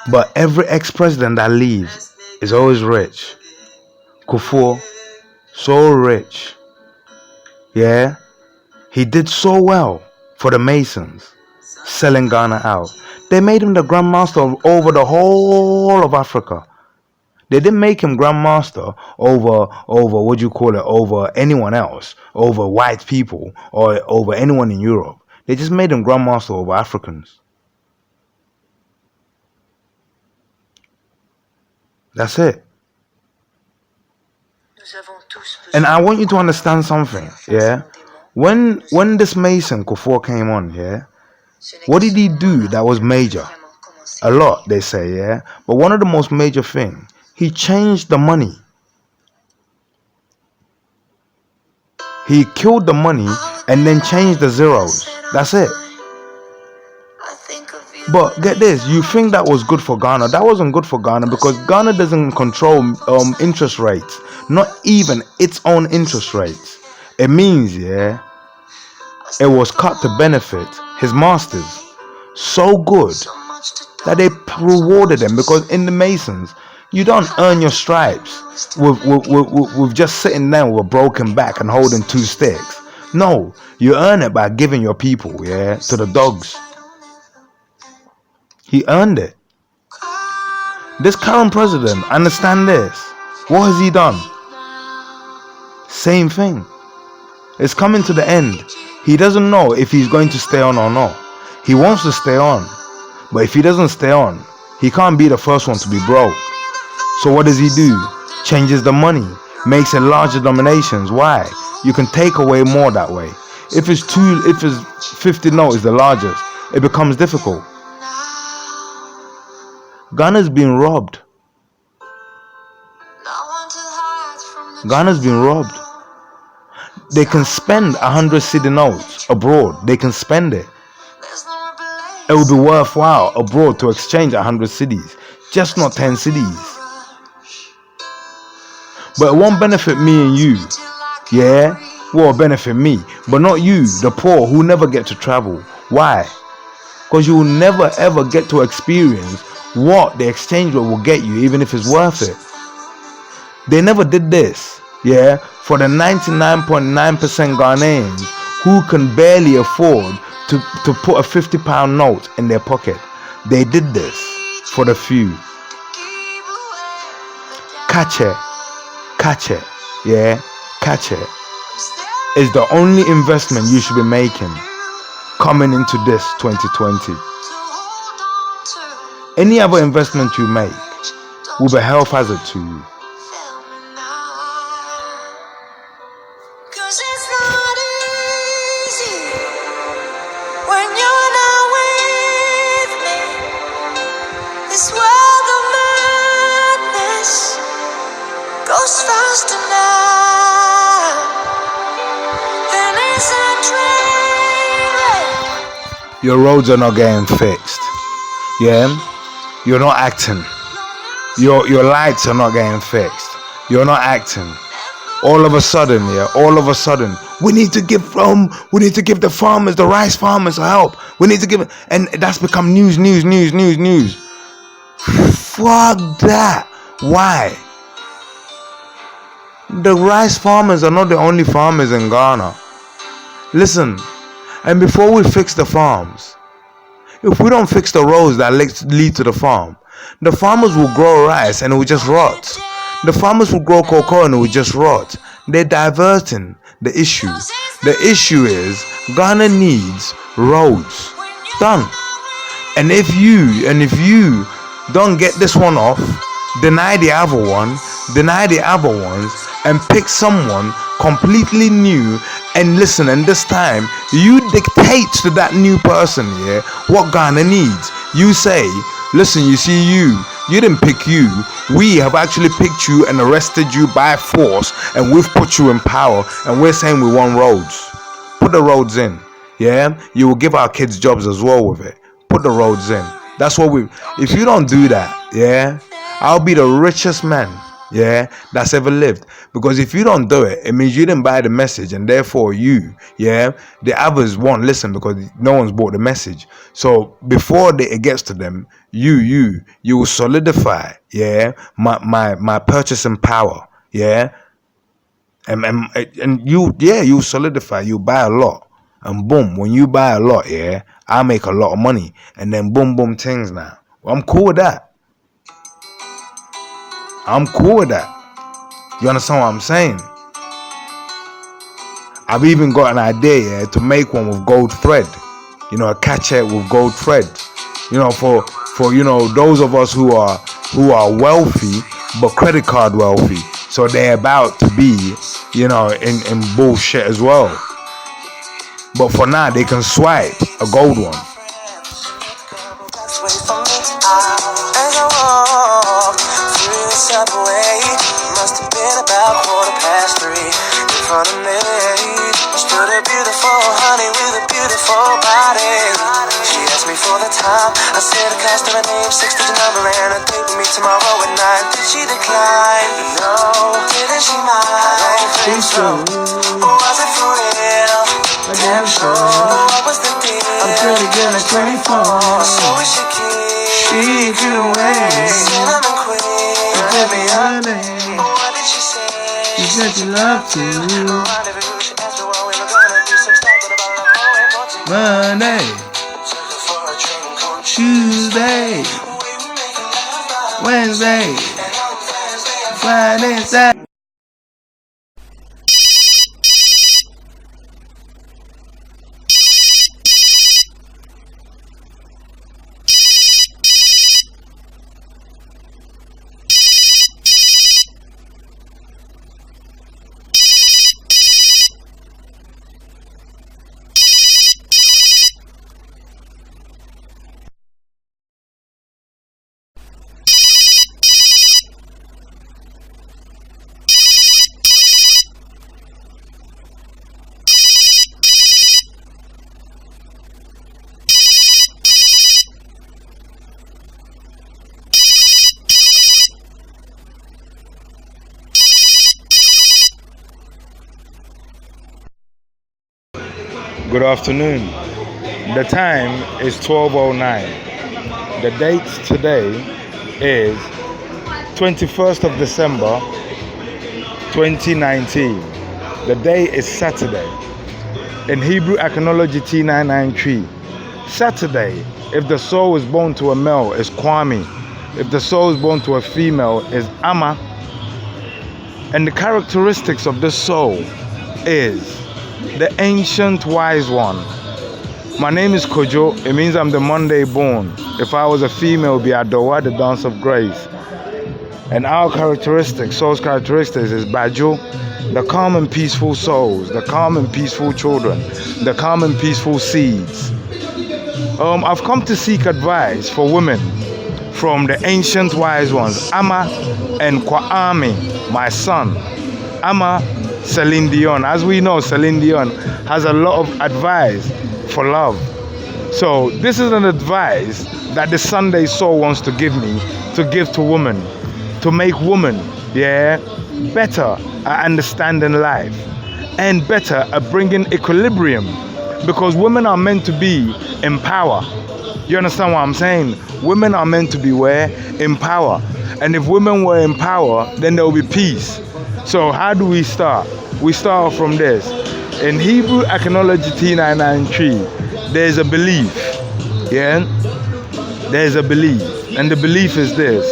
but every ex-president that leaves is always rich. Kufuor, so rich, he did so well for the Masons, selling Ghana out. They made him the Grand Master over the whole of Africa. They didn't make him Grand Master over over anyone else, over white people, or over anyone in Europe. They just made him Grand Master over Africans. That's it. And I want you to understand something, When this Mason Kufuor came on, what did he do that was major? A lot, they say, But one of the most major things, he changed the money. He killed the money and then changed the zeros. That's it. But get this, you think that was good for Ghana. That wasn't good for Ghana, because Ghana doesn't control interest rates. Not even its own interest rates. It means, it was cut to benefit his masters. So good that they rewarded them, because in the Masons, you don't earn your stripes with just sitting there with a broken back and holding two sticks. No, you earn it by giving your people, yeah, to the dogs. He earned it. This current president, understand this. What has he done? Same thing. It's coming to the end. He doesn't know if he's going to stay on or not. He wants to stay on. But if he doesn't stay on, he can't be the first one to be broke. So what does he do? Changes the money. Makes it larger denominations. Why? You can take away more that way. If it's 50 note is the largest, it becomes difficult. Ghana's been robbed. Ghana's been robbed. They can spend 100 cedi notes abroad. They can spend it. It will be worthwhile abroad to exchange 100 cedis, just not 10 cedis. But it won't benefit me and you. Yeah? Will benefit me, but not you, the poor who never get to travel. Why? Because you will never ever get to experience what the exchange rate will get you, even if it's worth it. They never did this, yeah, for the 99.9% Ghanaians who can barely afford to put a £50 note in their pocket. They did this for the few. Kasseri, yeah, Kasseri is the only investment you should be making coming into this 2020. Any other investment you make will be a health hazard to you. Your roads are not getting fixed. Yeah? You're not acting. Your lights are not getting fixed. You're not acting. All of a sudden, we need to give the farmers, the rice farmers help. We need to give it, and that's become news. Fuck that. Why? The rice farmers are not the only farmers in Ghana. Listen, and before we fix the farms, if we don't fix the roads that lead to the farm, the farmers will grow rice and it will just rot. The farmers will grow cocoa and it will just rot. They're diverting the issue. The issue is Ghana needs roads done. And if you don't get this one off, deny the other ones, and pick someone completely new, and listen, and this time you dictate to that new person here what Ghana needs. You say, listen, you see, you didn't pick you. We have actually picked you and arrested you by force, and we've put you in power, and we're saying we want roads. Put the roads in. Yeah, you will give our kids jobs as well with it. Put the roads in. That's what if you don't do that, yeah, I'll be the richest man, yeah, that's ever lived. Because if you don't do it, it means you didn't buy the message, and therefore the others won't listen because no one's bought the message. So before it gets to them, you will solidify, yeah, my purchasing power, yeah, and you solidify. You buy a lot, and boom, when you buy a lot, yeah, I make a lot of money, and then boom things now. Well, I'm cool with that. You understand what I'm saying? I've even got an idea to make one with gold thread. A Kasseri with gold thread. For those of us who are wealthy but credit card wealthy. So they're about to be, in bullshit as well. But for now, they can swipe a gold one. Subway, must have been about 3:15. In front of me stood a beautiful honey with a beautiful body. She asked me for the time. I said I cost her a name, 6-digit number, and a date with me tomorrow at 9. Did she decline? No. Didn't she mind? I don't think so. Or was it for real? Damn sure. What was the deal? I'm pretty good at 24. So we should keep. She could wait. Cinnamon queen. Baby, honey, what did she say? She said she loved you. Rendezvous, she asked me what we were gonna do. Monday, Tuesday, Wednesday, Friday, Saturday. Good afternoon. The time is 12:09. The date today is 21st of December 2019. The day is Saturday. In Hebrew Iconology T993, Saturday, if the soul is born to a male, is Kwame. If the soul is born to a female, is Ama. And the characteristics of this soul is the ancient wise one. My name is Kojo. It means I'm the Monday born. If I was a female, it would be Adowa, the dance of grace. And our characteristics, soul's characteristics, is Bajo, the calm and peaceful souls, the calm and peaceful children, the calm and peaceful seeds. I've come to seek advice for women from the ancient wise ones, Ama and Kwame, my son. Ama, Celine Dion. As we know, Celine Dion has a lot of advice for love. So this is an advice that the Sunday soul wants to give me, to give to women, to make women, better at understanding life and better at bringing equilibrium, because women are meant to be in power. You understand what I'm saying? Women are meant to be where? In power. And if women were in power, then there will be peace. So how do we start? We start off from this. In Hebrew Iconology T993, there's a belief. There's a belief. And the belief is this.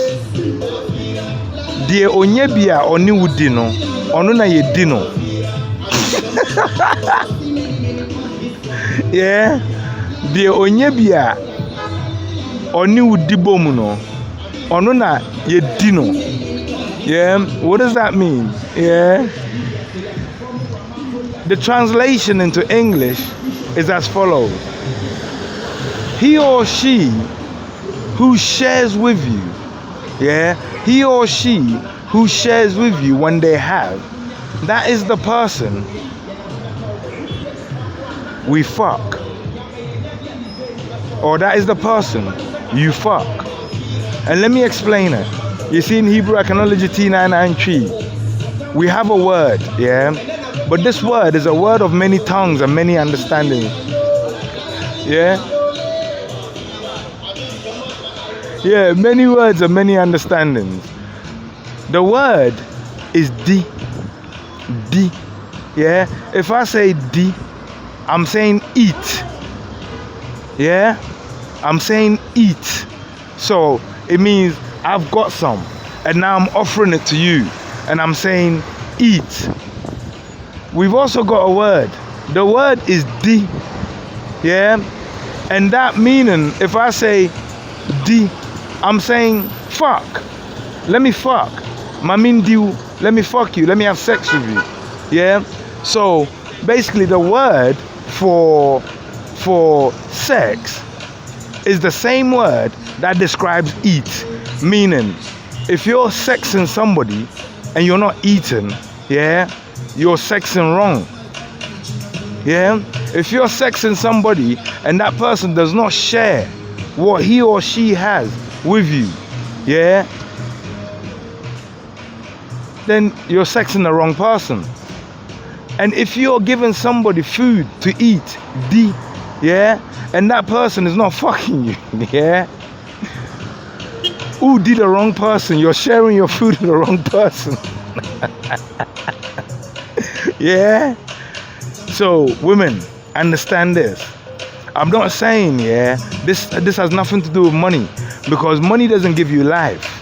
Die onyebia oni wudino, onu na yedino. Die onyebia oni wudibomuno, onu na yedino. What does that mean? The translation into English is as follows. He or she who shares with you, he or she who shares with you when they have, that is the person we fuck. Or that is the person you fuck. And let me explain it. You see, in Hebrew Iconology T993, we have a word, but this word is a word of many tongues and many understandings. Many words and many understandings. The word is di. If I say di, I'm saying eat. I'm saying eat. So it means I've got some, and now I'm offering it to you, and I'm saying eat. We've also got a word. The word is di. And that meaning, if I say di, I'm saying fuck. Let me fuck. Mamindiu, let me fuck you. Let me have sex with you. So basically the word for sex is the same word that describes eat. Meaning, if you're sexing somebody and you're not eating, you're sexing wrong. If you're sexing somebody and that person does not share what he or she has with you, then you're sexing the wrong person. And if you're giving somebody food to eat, and that person is not fucking you, who did the wrong person? You're sharing your food with the wrong person. So women, understand this. I'm not saying, yeah, this has nothing to do with money, because money doesn't give you life.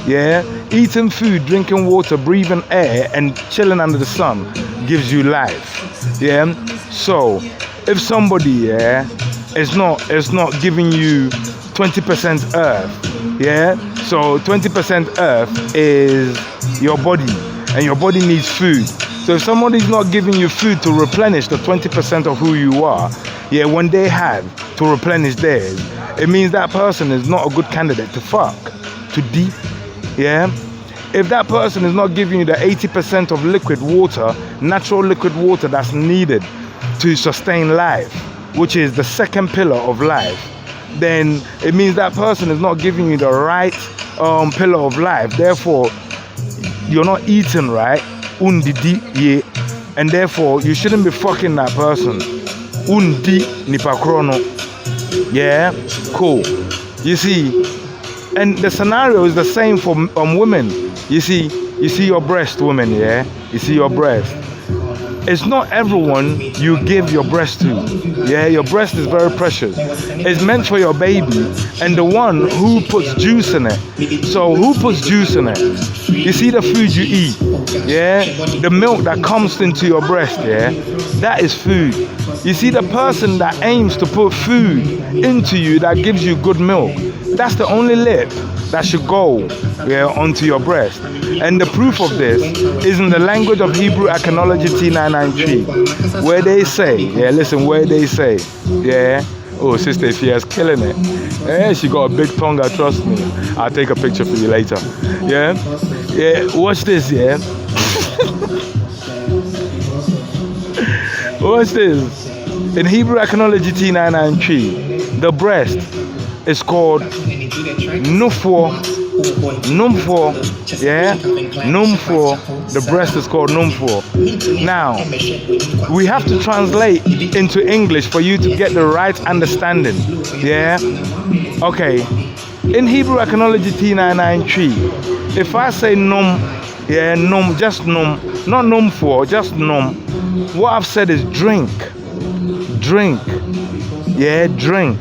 Yeah, eating food, drinking water, breathing air, and chilling under the sun gives you life. Yeah, so if somebody, yeah, is not giving you 20% earth, yeah, so 20% earth is your body, and your body needs food. So if somebody's not giving you food to replenish the 20% of who you are, yeah, when they have to replenish theirs, it means that person is not a good candidate to fuck, to deep. Yeah, if that person is not giving you the 80% of liquid water, natural liquid water that's needed to sustain life, which is the second pillar of life, then it means that person is not giving you the right pillar of life. Therefore, you're not eating right, undidi ye, and therefore you shouldn't be fucking that person. Undi nipakrono. Yeah, cool. You see. And the scenario is the same for women. You see your breast, women, yeah? You see your breast. It's not everyone you give your breast to. Yeah, your breast is very precious. It's meant for your baby and the one who puts juice in it. So who puts juice in it? You see the food you eat, yeah? The milk that comes into your breast, yeah? That is food. You see the person that aims to put food into you that gives you good milk, that's the only lip that should go, yeah, onto your breast. And the proof of this is in the language of Hebrew Iconology T993, where they say, yeah, listen, where they say, yeah, oh, Sister Fia's killing it. Yeah, she got a big tongue, trust me. I'll take a picture for you later. Yeah, yeah, watch this, yeah. Watch this. In Hebrew Iconology T993, the breast is called numfor, yeah, numfor. The breast is called numfor. Now, we have to translate into English for you to get the right understanding, yeah. Okay, in Hebrew Iconology T993, if I say num, yeah, num, just num, not numfor, just num, what I've said is drink, yeah, drink.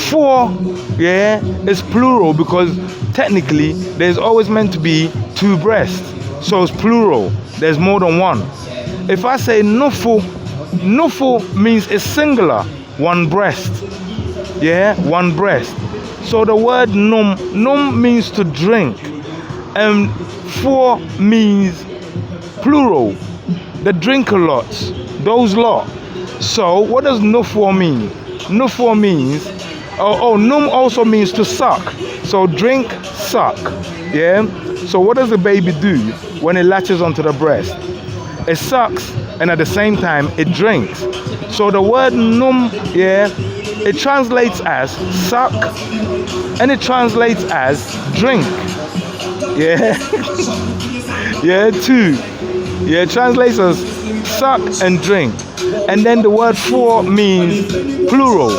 For, yeah, is plural because technically there's always meant to be two breasts, so it's plural, there's more than one. If I say nufu means it's singular, one breast, yeah, one breast. So the word num means to drink, and for means plural, the drinker lots, those lot. So what does nufu mean? Nufu means, num also means to suck. So drink, suck. Yeah? So what does the baby do when it latches onto the breast? It sucks and at the same time it drinks. So the word num, yeah, it translates as suck and it translates as drink. Yeah? Yeah, too. Yeah, it translates as suck and drink. And then the word for means plural.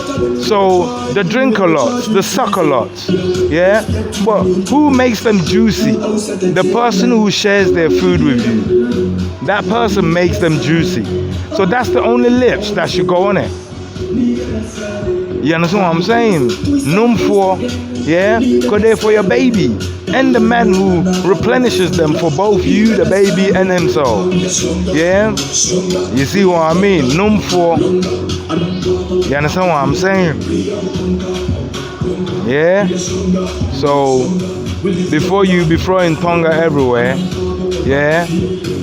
So the drinker lots, the sucker lots. Yeah? But who makes them juicy? The person who shares their food with you. That person makes them juicy. So that's the only lips that should go on it. You understand what I'm saying? Num for, yeah? Because they're for your baby. And the man who replenishes them for both you, the baby, and himself. Yeah? You see what I mean? Num for. You understand what I'm saying? Yeah? So, before you be throwing tonga everywhere, yeah?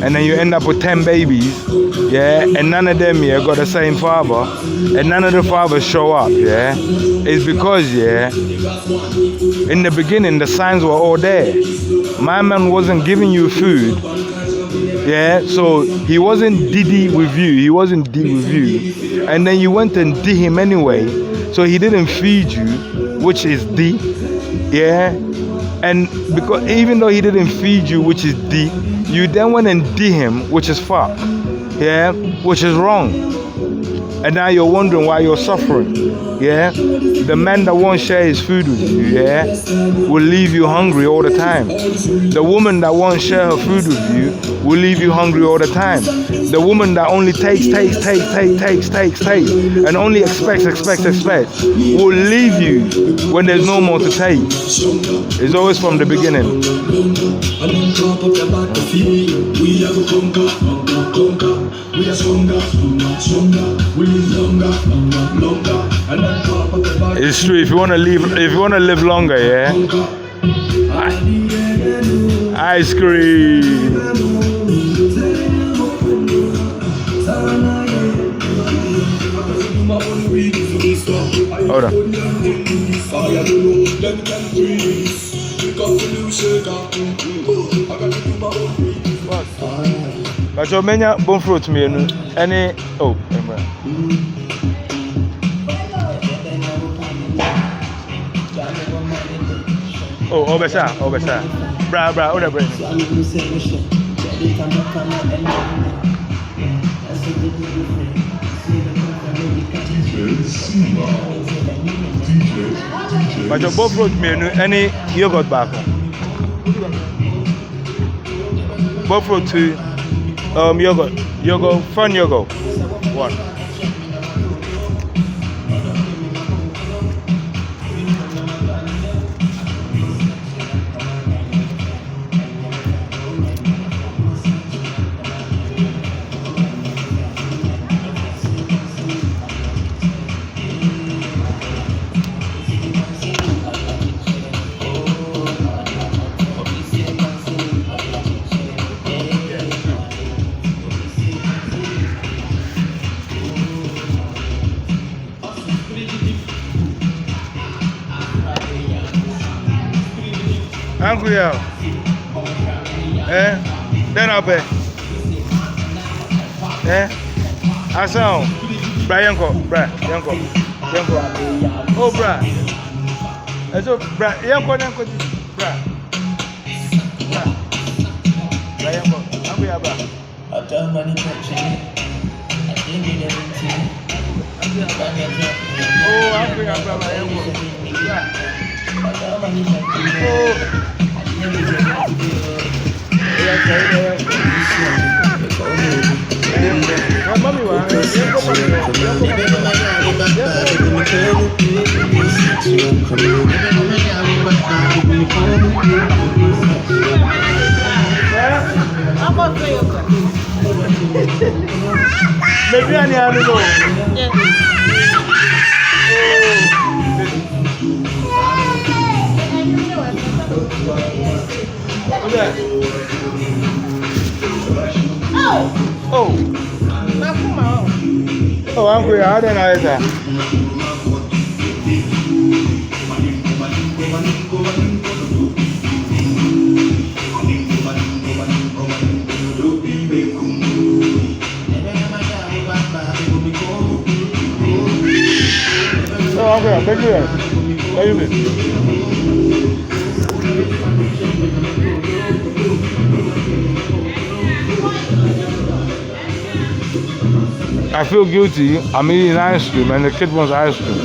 And then you end up with 10 babies, yeah? And none of them, yeah, got the same father. And none of the fathers show up, yeah? It's because, yeah, in the beginning, the signs were all there. My man wasn't giving you food, yeah? So he wasn't diddy with you. He wasn't D with you. And then you went and did him anyway. So he didn't feed you, which is D, yeah? And because even though he didn't feed you, which is D, you then went and did him, which is fuck, yeah? Which is wrong. and now you're wondering why you're suffering. Yeah, the man that won't share his food with you, yeah, will leave you hungry all the time. The woman that won't share her food with you will leave you hungry all the time. The woman that only takes, and only expects, will leave you when there's no more to take. It's always from the beginning. It's true. If you want to live longer, yeah. Ice cream. Hold on. But you menya bone fruit me any oh oh obesa bra oh the brain but your bone fruit me any yogurt back bone fruit too. Yogurt, fun yogurt. One. Uncle, then I'll pay. I sound Brian, oh, Bra. So, Bra, Yanko, Bra. I've done money touching. I think it everything. Oh, I'm going to maybe I need to know. Oh, I'm going out and out there. Oh, I'm going. Thank you. How you been? I feel guilty. I'm eating ice cream and the kid wants ice cream.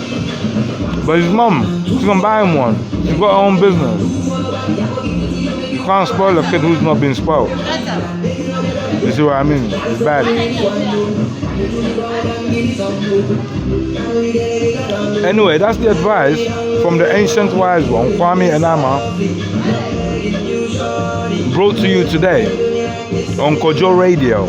But his mom, she's gonna buy him one. She's got her own business. You can't spoil a kid who's not been spoiled. You see what I mean? It's bad. Anyway, that's the advice from the ancient wise one, Kwame Enama, brought to you today on Kojo Radio.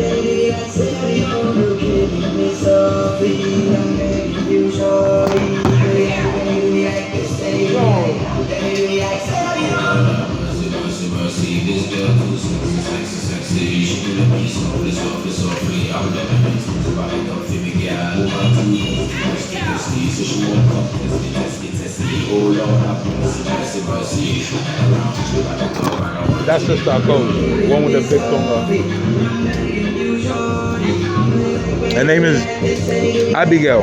That's just our coach, one with a big conga. Her name is Abigail.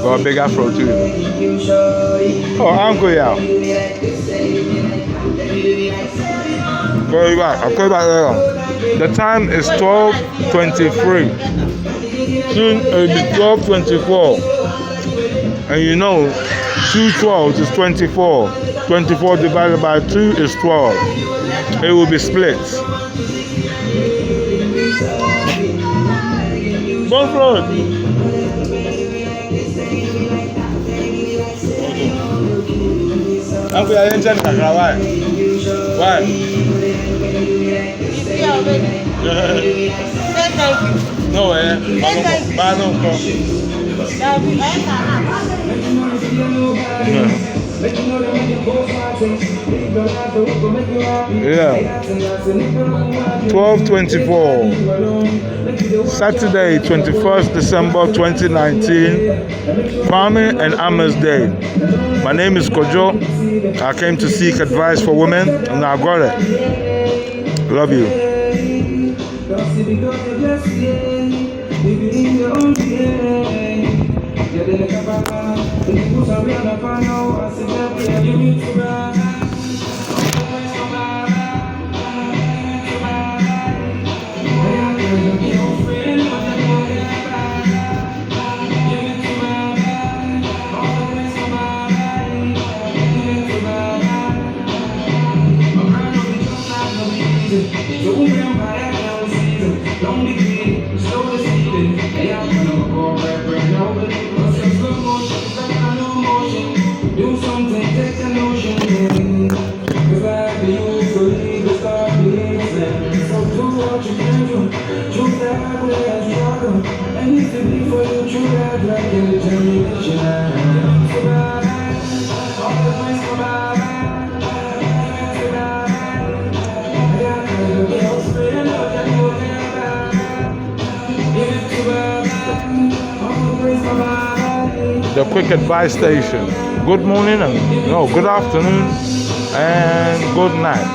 Got a big afro too. Oh, Uncle, yeah. Call you back. I'll call you back later. The time is 12:23. Soon it will be 12:24. And you know, 2 12s is 24. 24 divided by 2 is 12. It will be split. Bon float. Uncle, I ain't telling you why. Why? No, I don't come. Yeah. 12:24. Saturday, 21st December 2019. Farming and Amers Day. My name is Kojo. I came to seek advice for women, and I got it. Love you. The quick advice station. Good morning and no, good afternoon and good night.